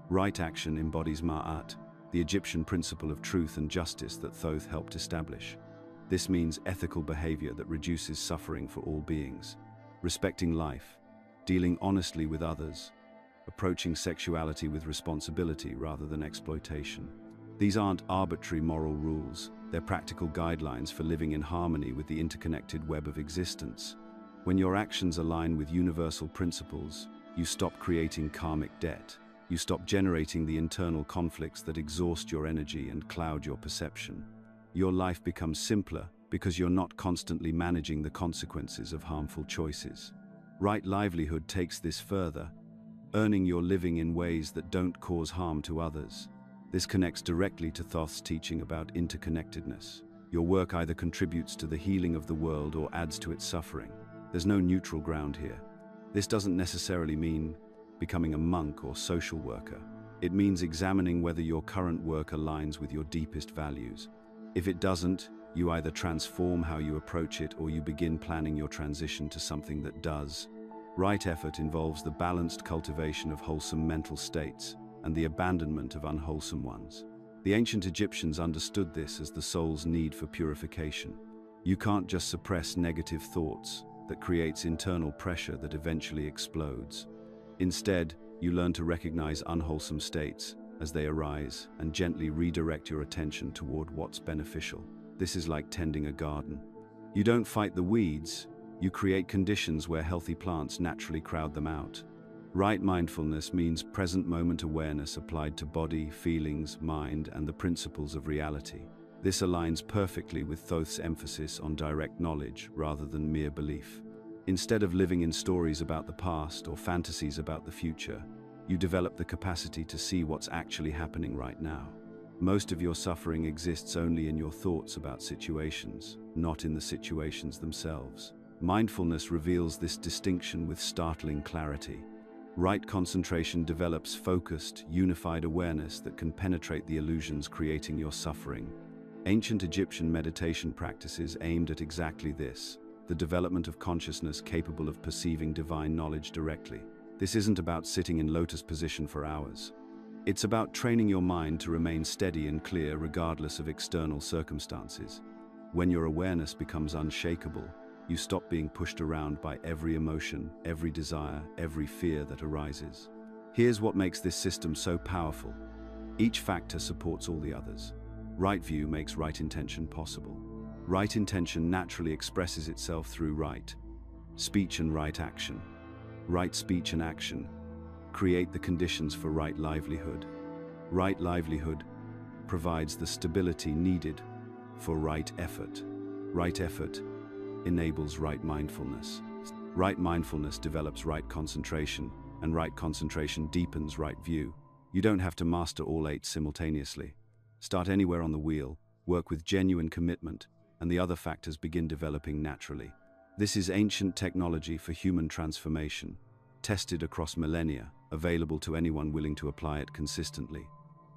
Right action embodies ma'at, the Egyptian principle of truth and justice that Thoth helped establish. This means ethical behavior that reduces suffering for all beings. Respecting life, dealing honestly with others, approaching sexuality with responsibility rather than exploitation. These aren't arbitrary moral rules, they're practical guidelines for living in harmony with the interconnected web of existence. When your actions align with universal principles, you stop creating karmic debt. You stop generating the internal conflicts that exhaust your energy and cloud your perception. Your life becomes simpler because you're not constantly managing the consequences of harmful choices. Right livelihood takes this further, earning your living in ways that don't cause harm to others. This connects directly to Thoth's teaching about interconnectedness. Your work either contributes to the healing of the world or adds to its suffering. There's no neutral ground here. This doesn't necessarily mean becoming a monk or social worker. It means examining whether your current work aligns with your deepest values. If it doesn't, you either transform how you approach it or you begin planning your transition to something that does. Right effort involves the balanced cultivation of wholesome mental states and the abandonment of unwholesome ones. The ancient Egyptians understood this as the soul's need for purification. You can't just suppress negative thoughts that creates internal pressure that eventually explodes. Instead, you learn to recognize unwholesome states as they arise and gently redirect your attention toward what's beneficial. This is like tending a garden. You don't fight the weeds, you create conditions where healthy plants naturally crowd them out. Right mindfulness means present moment awareness applied to body, feelings, mind, and the principles of reality. This aligns perfectly with Thoth's emphasis on direct knowledge rather than mere belief. Instead of living in stories about the past or fantasies about the future, you develop the capacity to see what's actually happening right now. Most of your suffering exists only in your thoughts about situations, not in the situations themselves. Mindfulness reveals this distinction with startling clarity. Right concentration develops focused, unified awareness that can penetrate the illusions creating your suffering. Ancient Egyptian meditation practices aimed at exactly this, the development of consciousness capable of perceiving divine knowledge directly. This isn't about sitting in lotus position for hours. It's about training your mind to remain steady and clear regardless of external circumstances. When your awareness becomes unshakable, you stop being pushed around by every emotion, every desire, every fear that arises. Here's what makes this system so powerful. Each factor supports all the others. Right view makes right intention possible. Right intention naturally expresses itself through right speech and right action. Right speech and action create the conditions for right livelihood. Right livelihood provides the stability needed for right effort. Right effort enables right mindfulness. Right mindfulness develops right concentration, and right concentration deepens right view. You don't have to master all 8 simultaneously. Start anywhere on the wheel, work with genuine commitment, and the other factors begin developing naturally. This is ancient technology for human transformation, tested across millennia, available to anyone willing to apply it consistently.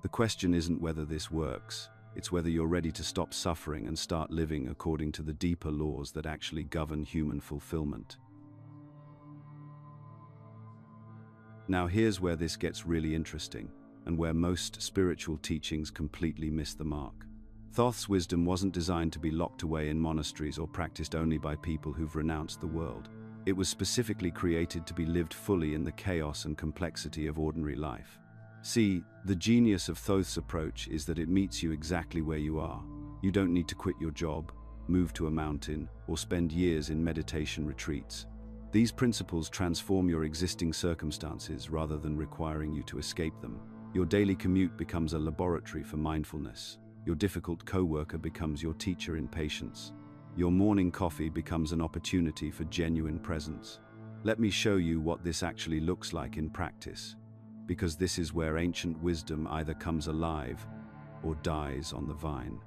The question isn't whether this works, it's whether you're ready to stop suffering and start living according to the deeper laws that actually govern human fulfillment. Now here's where this gets really interesting, and where most spiritual teachings completely miss the mark. Thoth's wisdom wasn't designed to be locked away in monasteries or practiced only by people who've renounced the world. It was specifically created to be lived fully in the chaos and complexity of ordinary life. See, the genius of Thoth's approach is that it meets you exactly where you are. You don't need to quit your job, move to a mountain, or spend years in meditation retreats. These principles transform your existing circumstances rather than requiring you to escape them. Your daily commute becomes a laboratory for mindfulness. Your difficult coworker becomes your teacher in patience. Your morning coffee becomes an opportunity for genuine presence. Let me show you what this actually looks like in practice, because this is where ancient wisdom either comes alive or dies on the vine.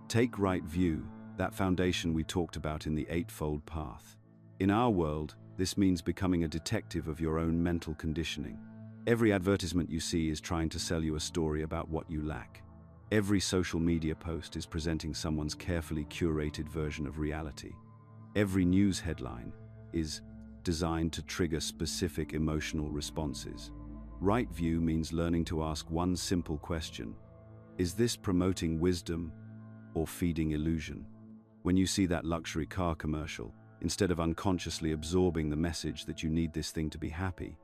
Take right view, that foundation we talked about in the Eightfold Path. In our world, this means becoming a detective of your own mental conditioning. Every advertisement you see is trying to sell you a story about what you lack. Every social media post is presenting someone's carefully curated version of reality. Every news headline is designed to trigger specific emotional responses. Right view means learning to ask one simple question: is this promoting wisdom or feeding illusion? When you see that luxury car commercial, instead of unconsciously absorbing the message that you need this thing to be happy,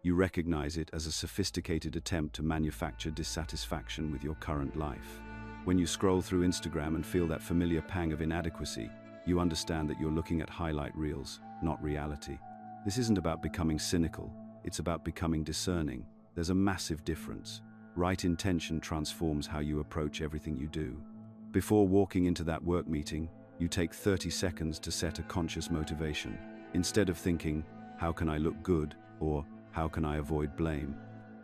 you recognize it as a sophisticated attempt to manufacture dissatisfaction with your current life. When you scroll through Instagram and feel that familiar pang of inadequacy, you understand that you're looking at highlight reels, not reality. This isn't about becoming cynical, it's about becoming discerning. There's a massive difference. Right intention transforms how you approach everything you do. Before walking into that work meeting, you take 30 seconds to set a conscious motivation. Instead of thinking, how can I look good, or how can I avoid blame,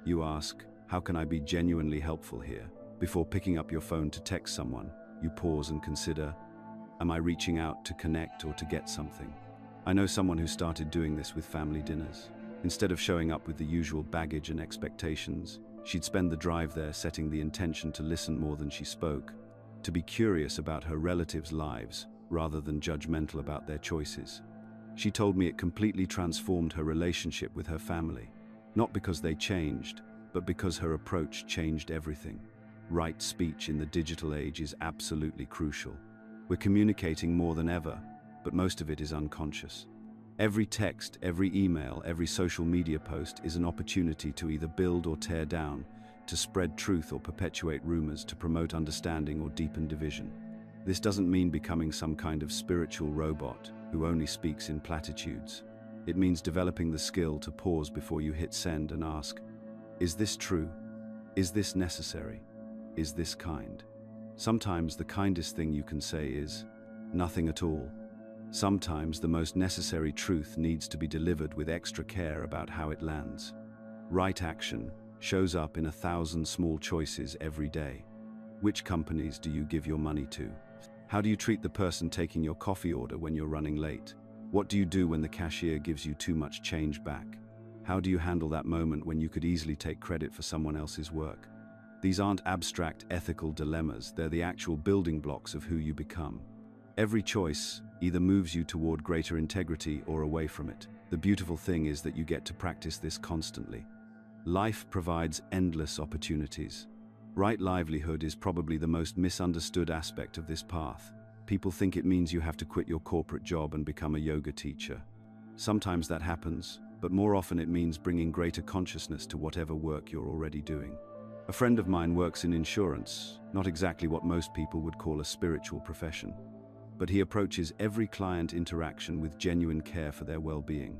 you ask, how can I be genuinely helpful here? Before picking up your phone to text someone, you pause and consider, am I reaching out to connect or to get something? I know someone who started doing this with family dinners. Instead of showing up with the usual baggage and expectations, she'd spend the drive there setting the intention to listen more than she spoke, to be curious about her relatives' lives rather than judgmental about their choices. She told me it completely transformed her relationship with her family, not because they changed, but because her approach changed everything. Right speech in the digital age is absolutely crucial. We're communicating more than ever, but most of it is unconscious. Every text, every email, every social media post is an opportunity to either build or tear down, to spread truth or perpetuate rumors, to promote understanding or deepen division. This doesn't mean becoming some kind of spiritual robot who only speaks in platitudes. It means developing the skill to pause before you hit send and ask, is this true? Is this necessary? Is this kind? Sometimes the kindest thing you can say is, nothing at all. Sometimes the most necessary truth needs to be delivered with extra care about how it lands. Right action shows up in 1,000 small choices every day. Which companies do you give your money to? How do you treat the person taking your coffee order when you're running late? What do you do when the cashier gives you too much change back? How do you handle that moment when you could easily take credit for someone else's work? These aren't abstract ethical dilemmas, they're the actual building blocks of who you become. Every choice either moves you toward greater integrity or away from it. The beautiful thing is that you get to practice this constantly. Life provides endless opportunities. Right livelihood is probably the most misunderstood aspect of this path. People think it means you have to quit your corporate job and become a yoga teacher. Sometimes that happens, but more often it means bringing greater consciousness to whatever work you're already doing. A friend of mine works in insurance, not exactly what most people would call a spiritual profession, but he approaches every client interaction with genuine care for their well-being.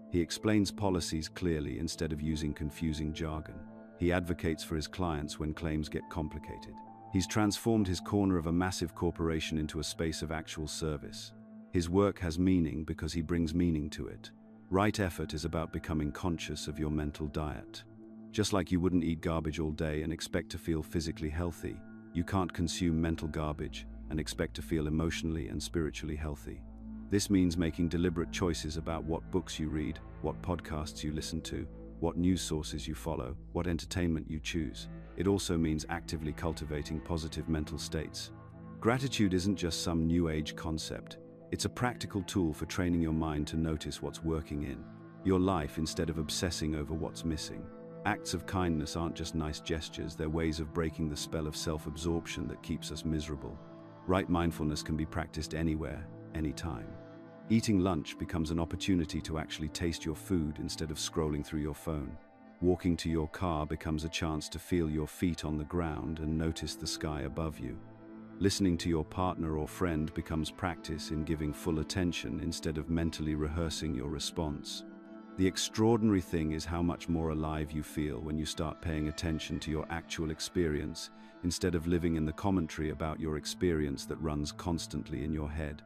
He explains policies clearly instead of using confusing jargon. He advocates for his clients when claims get complicated. He's transformed his corner of a massive corporation into a space of actual service. His work has meaning because he brings meaning to it. Right effort is about becoming conscious of your mental diet. Just like you wouldn't eat garbage all day and expect to feel physically healthy, you can't consume mental garbage and expect to feel emotionally and spiritually healthy. This means making deliberate choices about what books you read, what podcasts you listen to, what news sources you follow, what entertainment you choose. It also means actively cultivating positive mental states. Gratitude isn't just some new age concept. It's a practical tool for training your mind to notice what's working in your life instead of obsessing over what's missing. Acts of kindness aren't just nice gestures, they're ways of breaking the spell of self-absorption that keeps us miserable. Right mindfulness can be practiced anywhere, anytime. Eating lunch becomes an opportunity to actually taste your food instead of scrolling through your phone. Walking to your car becomes a chance to feel your feet on the ground and notice the sky above you. Listening to your partner or friend becomes practice in giving full attention instead of mentally rehearsing your response. The extraordinary thing is how much more alive you feel when you start paying attention to your actual experience instead of living in the commentary about your experience that runs constantly in your head.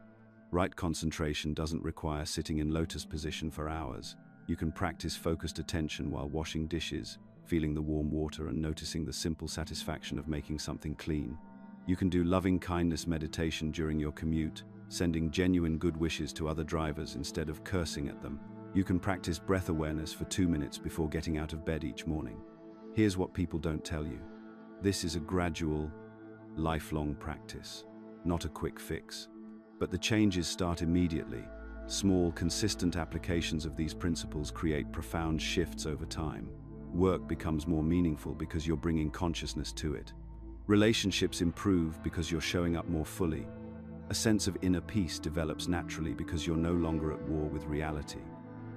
Right concentration doesn't require sitting in lotus position for hours. You can practice focused attention while washing dishes, feeling the warm water and noticing the simple satisfaction of making something clean. You can do loving kindness meditation during your commute, sending genuine good wishes to other drivers instead of cursing at them. You can practice breath awareness for 2 minutes before getting out of bed each morning. Here's what people don't tell you. This is a gradual, lifelong practice, not a quick fix. But the changes start immediately. Small, consistent applications of these principles create profound shifts over time. Work becomes more meaningful because you're bringing consciousness to it. Relationships improve because you're showing up more fully. A sense of inner peace develops naturally because you're no longer at war with reality.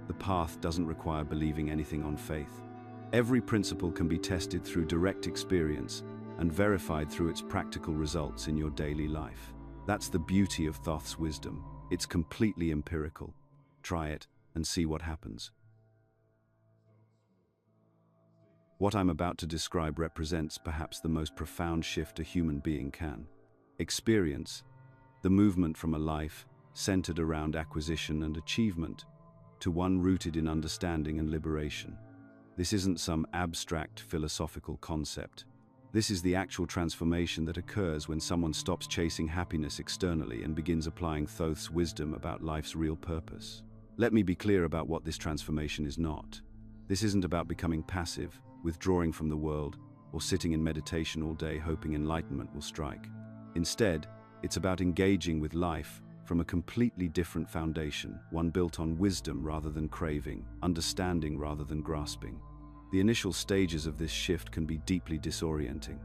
The path doesn't require believing anything on faith. Every principle can be tested through direct experience and verified through its practical results in your daily life. That's the beauty of Thoth's wisdom. It's completely empirical. Try it and see what happens. What I'm about to describe represents perhaps the most profound shift a human being can experience, the movement from a life centered around acquisition and achievement to one rooted in understanding and liberation. This isn't some abstract philosophical concept. This is the actual transformation that occurs when someone stops chasing happiness externally and begins applying Thoth's wisdom about life's real purpose. Let me be clear about what this transformation is not. This isn't about becoming passive, withdrawing from the world, or sitting in meditation all day hoping enlightenment will strike. Instead, it's about engaging with life from a completely different foundation, one built on wisdom rather than craving, understanding rather than grasping. The initial stages of this shift can be deeply disorienting.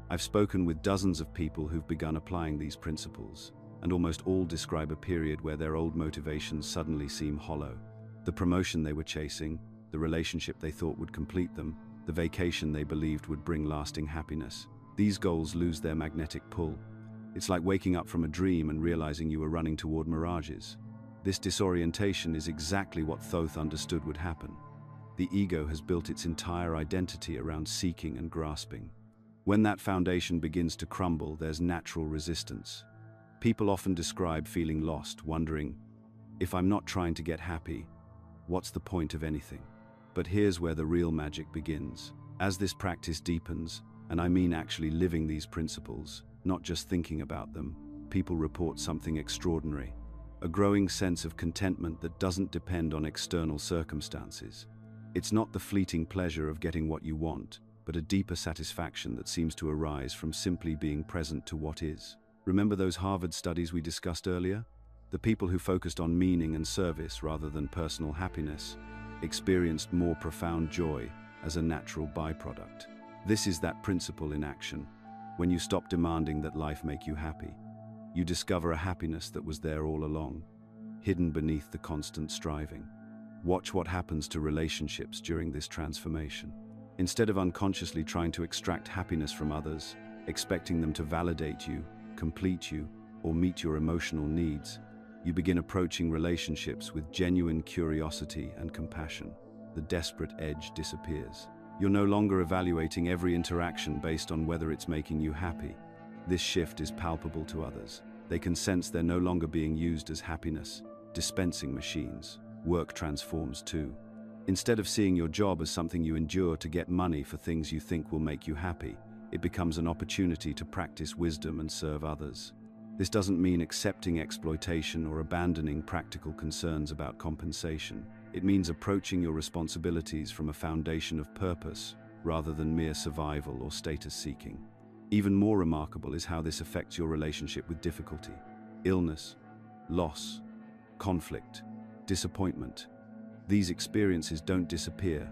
I've spoken with dozens of people who've begun applying these principles, and almost all describe a period where their old motivations suddenly seem hollow. The promotion they were chasing, the relationship they thought would complete them, the vacation they believed would bring lasting happiness. These goals lose their magnetic pull. It's like waking up from a dream and realizing you were running toward mirages. This disorientation is exactly what Thoth understood would happen. The ego has built its entire identity around seeking and grasping. When that foundation begins to crumble, there's natural resistance. People often describe feeling lost, wondering, If I'm not trying to get happy, what's the point of anything? But here's where the real magic begins. As this practice deepens, and I mean actually living these principles, not just thinking about them, people report something extraordinary. A growing sense of contentment that doesn't depend on external circumstances. It's not the fleeting pleasure of getting what you want, but a deeper satisfaction that seems to arise from simply being present to what is. Remember those Harvard studies we discussed earlier? The people who focused on meaning and service rather than personal happiness experienced more profound joy as a natural byproduct. This is that principle in action. When you stop demanding that life make you happy, you discover a happiness that was there all along, hidden beneath the constant striving. Watch what happens to relationships during this transformation. Instead of unconsciously trying to extract happiness from others, expecting them to validate you, complete you, or meet your emotional needs, you begin approaching relationships with genuine curiosity and compassion. The desperate edge disappears. You're no longer evaluating every interaction based on whether it's making you happy. This shift is palpable to others. They can sense they're no longer being used as happiness dispensing machines. Work transforms too. Instead of seeing your job as something you endure to get money for things you think will make you happy, it becomes an opportunity to practice wisdom and serve others. This doesn't mean accepting exploitation or abandoning practical concerns about compensation. It means approaching your responsibilities from a foundation of purpose rather than mere survival or status seeking. Even more remarkable is how this affects your relationship with difficulty, illness, loss, conflict, disappointment. These experiences don't disappear,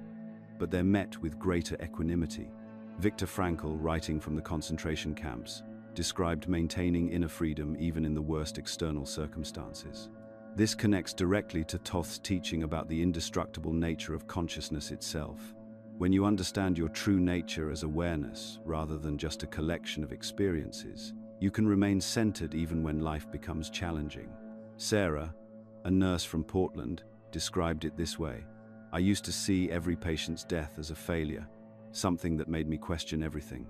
but they're met with greater equanimity. Viktor Frankl, writing from the concentration camps, described maintaining inner freedom even in the worst external circumstances. This connects directly to Thoth's teaching about the indestructible nature of consciousness itself. When you understand your true nature as awareness rather than just a collection of experiences, you can remain centered even when life becomes challenging. Sarah, a nurse from Portland, described it this way: "I used to see every patient's death as a failure, something that made me question everything.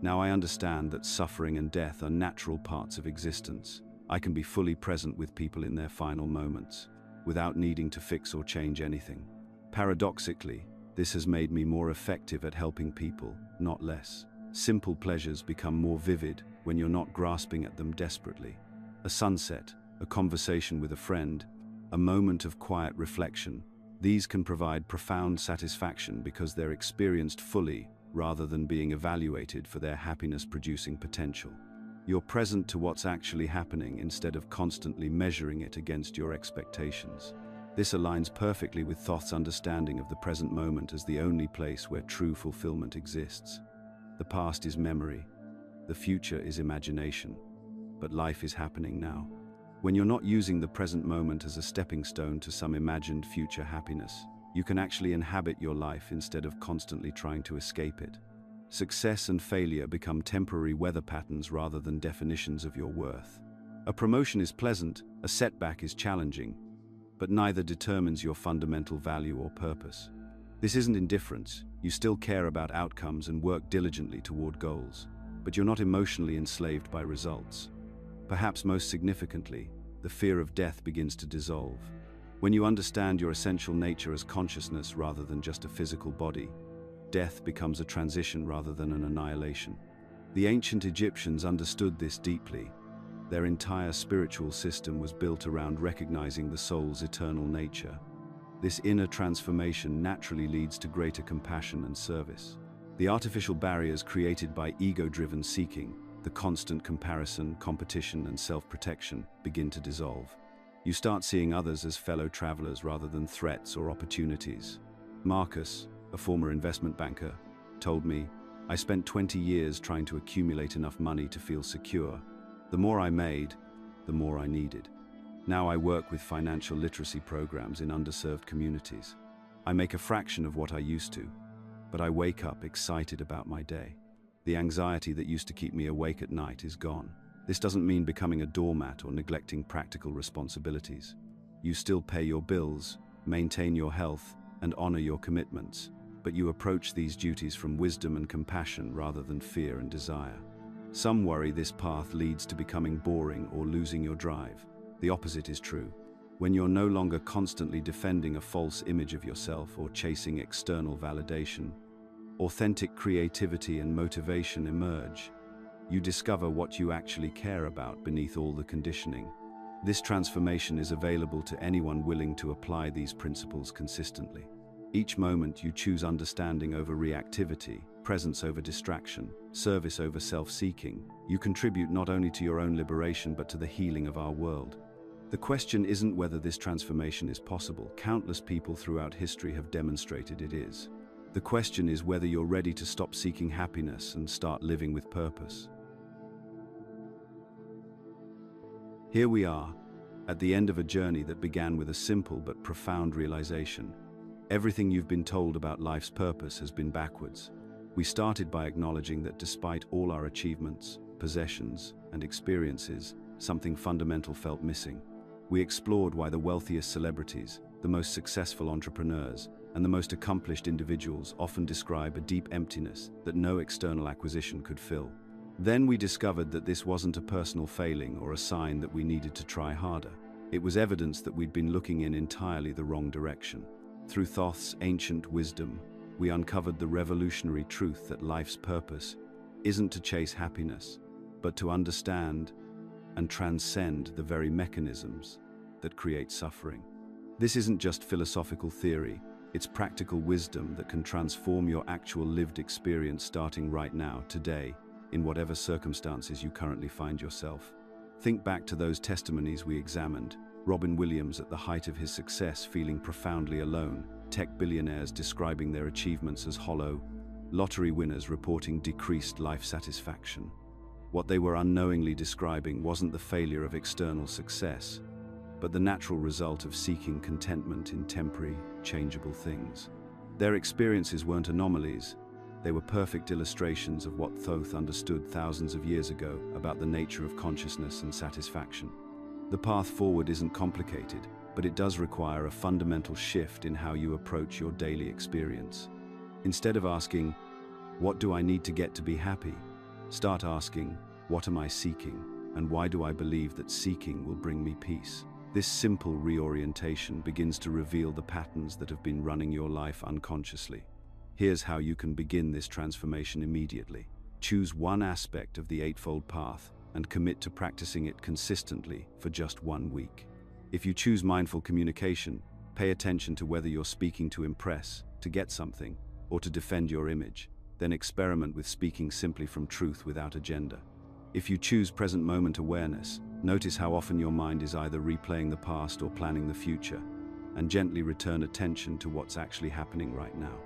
Now I understand that suffering and death are natural parts of existence. I can be fully present with people in their final moments, without needing to fix or change anything." Paradoxically, this has made me more effective at helping people, not less. Simple pleasures become more vivid when you're not grasping at them desperately. A sunset, a conversation with a friend, a moment of quiet reflection, these can provide profound satisfaction because they're experienced fully rather than being evaluated for their happiness-producing potential. You're present to what's actually happening instead of constantly measuring it against your expectations. This aligns perfectly with Thoth's understanding of the present moment as the only place where true fulfillment exists. The past is memory, the future is imagination, but life is happening now. When you're not using the present moment as a stepping stone to some imagined future happiness, you can actually inhabit your life instead of constantly trying to escape it. Success and failure become temporary weather patterns rather than definitions of your worth. A promotion is pleasant, a setback is challenging, but neither determines your fundamental value or purpose. This isn't indifference. You still care about outcomes and work diligently toward goals, but you're not emotionally enslaved by results. Perhaps most significantly, the fear of death begins to dissolve. When you understand your essential nature as consciousness rather than just a physical body, death becomes a transition rather than an annihilation. The ancient Egyptians understood this deeply. Their entire spiritual system was built around recognizing the soul's eternal nature. This inner transformation naturally leads to greater compassion and service. The artificial barriers created by ego-driven seeking, the constant comparison, competition, and self-protection, begin to dissolve. You start seeing others as fellow travelers rather than threats or opportunities. Marcus, a former investment banker, told me, "I spent 20 years trying to accumulate enough money to feel secure. The more I made, the more I needed. Now I work with financial literacy programs in underserved communities. I make a fraction of what I used to, but I wake up excited about my day. The anxiety that used to keep me awake at night is gone." This doesn't mean becoming a doormat or neglecting practical responsibilities. You still pay your bills, maintain your health, and honor your commitments, but you approach these duties from wisdom and compassion rather than fear and desire. Some worry this path leads to becoming boring or losing your drive. The opposite is true. when you're no longer constantly defending a false image of yourself or chasing external validation, authentic creativity and motivation emerge. You discover what you actually care about beneath all the conditioning. This transformation is available to anyone willing to apply these principles consistently. Each moment you choose understanding over reactivity, presence over distraction, service over self-seeking, you contribute not only to your own liberation but to the healing of our world. The question isn't whether this transformation is possible. Countless people throughout history have demonstrated it is. The question is whether you're ready to stop seeking happiness and start living with purpose. Here we are, at the end of a journey that began with a simple but profound realization. Everything you've been told about life's purpose has been backwards. We started by acknowledging that despite all our achievements, possessions, and experiences, something fundamental felt missing. We explored why the wealthiest celebrities, the most successful entrepreneurs, and the most accomplished individuals often describe a deep emptiness that no external acquisition could fill. Then we discovered that this wasn't a personal failing or a sign that we needed to try harder. It was evidence that we'd been looking in entirely the wrong direction. Through Thoth's ancient wisdom, we uncovered the revolutionary truth that life's purpose isn't to chase happiness, but to understand and transcend the very mechanisms that create suffering. This isn't just philosophical theory, it's practical wisdom that can transform your actual lived experience starting right now, today, in whatever circumstances you currently find yourself. Think back to those testimonies we examined. Robin Williams at the height of his success feeling profoundly alone, tech billionaires describing their achievements as hollow, lottery winners reporting decreased life satisfaction. What they were unknowingly describing wasn't the failure of external success, but the natural result of seeking contentment in temporary, changeable things. Their experiences weren't anomalies, they were perfect illustrations of what Thoth understood thousands of years ago about the nature of consciousness and satisfaction. The path forward isn't complicated, but it does require a fundamental shift in how you approach your daily experience. Instead of asking, "What do I need to get to be happy?" start asking, "What am I seeking, and why do I believe that seeking will bring me peace?" This simple reorientation begins to reveal the patterns that have been running your life unconsciously. Here's how you can begin this transformation immediately. Choose one aspect of the Eightfold Path and commit to practicing it consistently for just 1 week. If you choose mindful communication, pay attention to whether you're speaking to impress, to get something, or to defend your image. Then experiment with speaking simply from truth without agenda. If you choose present moment awareness, notice how often your mind is either replaying the past or planning the future, and gently return attention to what's actually happening right now.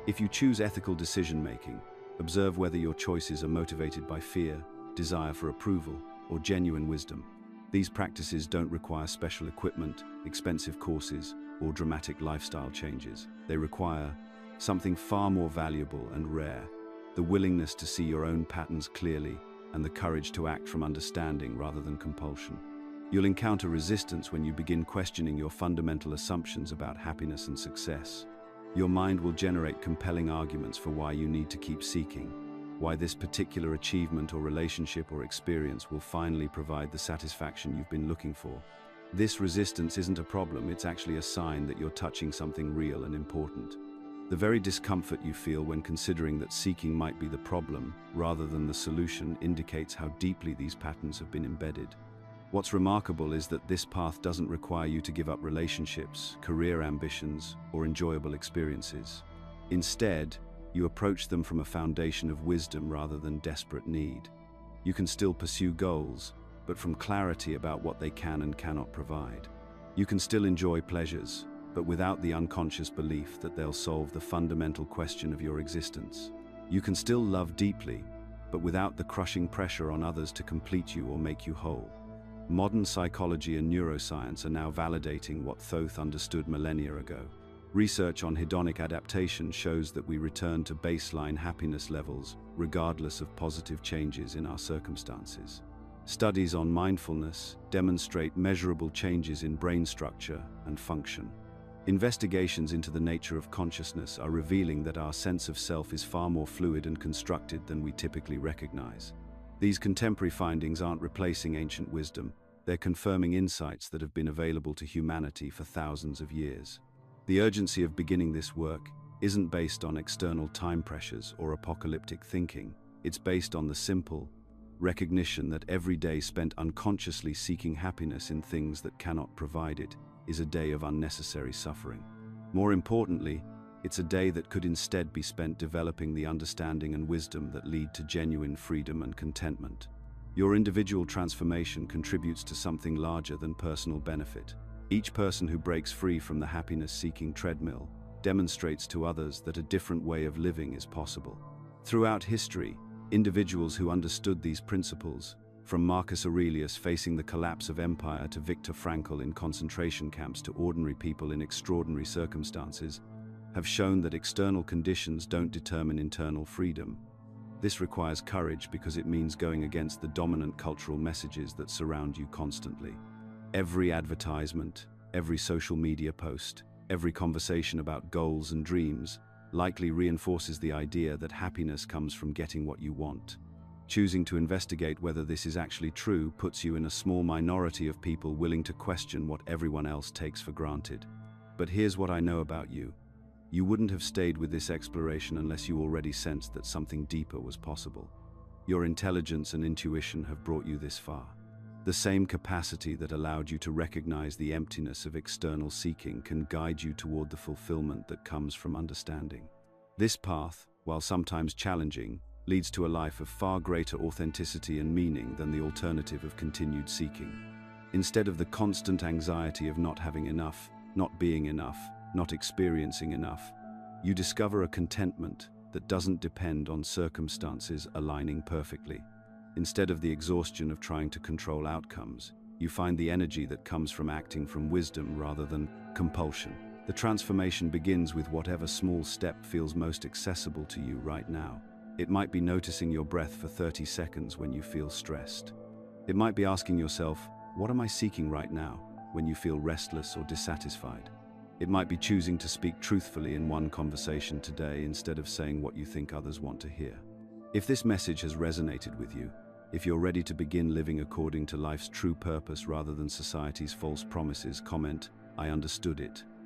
If you choose ethical decision-making, observe whether your choices are motivated by fear, desire for approval, or genuine wisdom. These practices don't require special equipment, expensive courses, or dramatic lifestyle changes. They require something far more valuable and rare: the willingness to see your own patterns clearly and the courage to act from understanding rather than compulsion. You'll encounter resistance when you begin questioning your fundamental assumptions about happiness and success. Your mind will generate compelling arguments for why you need to keep seeking, why this particular achievement or relationship or experience will finally provide the satisfaction you've been looking for. This resistance isn't a problem, it's actually a sign that you're touching something real and important. The very discomfort you feel when considering that seeking might be the problem rather than the solution indicates how deeply these patterns have been embedded. What's remarkable is that this path doesn't require you to give up relationships, career ambitions, or enjoyable experiences. Instead, you approach them from a foundation of wisdom rather than desperate need. You can still pursue goals, but from clarity about what they can and cannot provide. You can still enjoy pleasures, but without the unconscious belief that they'll solve the fundamental question of your existence. You can still love deeply, but without the crushing pressure on others to complete you or make you whole. Modern psychology and neuroscience are now validating what Thoth understood millennia ago. Research on hedonic adaptation shows that we return to baseline happiness levels regardless of positive changes in our circumstances. Studies on mindfulness demonstrate measurable changes in brain structure and function. Investigations into the nature of consciousness are revealing that our sense of self is far more fluid and constructed than we typically recognize. These contemporary findings aren't replacing ancient wisdom, They're confirming insights that have been available to humanity for thousands of years. The urgency of beginning this work isn't based on external time pressures or apocalyptic thinking. It's based on the simple recognition that every day spent unconsciously seeking happiness in things that cannot provide it is a day of unnecessary suffering. More importantly, it's a day that could instead be spent developing the understanding and wisdom that lead to genuine freedom and contentment. Your individual transformation contributes to something larger than personal benefit. Each person who breaks free from the happiness-seeking treadmill demonstrates to others that a different way of living is possible. Throughout history, individuals who understood these principles, from Marcus Aurelius facing the collapse of empire to Viktor Frankl in concentration camps to ordinary people in extraordinary circumstances, have shown that external conditions don't determine internal freedom. This requires courage because it means going against the dominant cultural messages that surround you constantly. Every advertisement, every social media post, every conversation about goals and dreams likely reinforces the idea that happiness comes from getting what you want. Choosing to investigate whether this is actually true puts you in a small minority of people willing to question what everyone else takes for granted. But here's what I know about you. You wouldn't have stayed with this exploration unless you already sensed that something deeper was possible. Your intelligence and intuition have brought you this far. The same capacity that allowed you to recognize the emptiness of external seeking can guide you toward the fulfillment that comes from understanding. This path, while sometimes challenging, leads to a life of far greater authenticity and meaning than the alternative of continued seeking. Instead of the constant anxiety of not having enough, not being enough, not experiencing enough, you discover a contentment that doesn't depend on circumstances aligning perfectly. Instead of the exhaustion of trying to control outcomes, you find the energy that comes from acting from wisdom rather than compulsion. The transformation begins with whatever small step feels most accessible to you right now. It might be noticing your breath for 30 seconds when you feel stressed. It might be asking yourself, what am I seeking right now, when you feel restless or dissatisfied? It might be choosing to speak truthfully in one conversation today instead of saying what you think others want to hear. If this message has resonated with you, if you're ready to begin living according to life's true purpose rather than society's false promises, comment, "I understood it."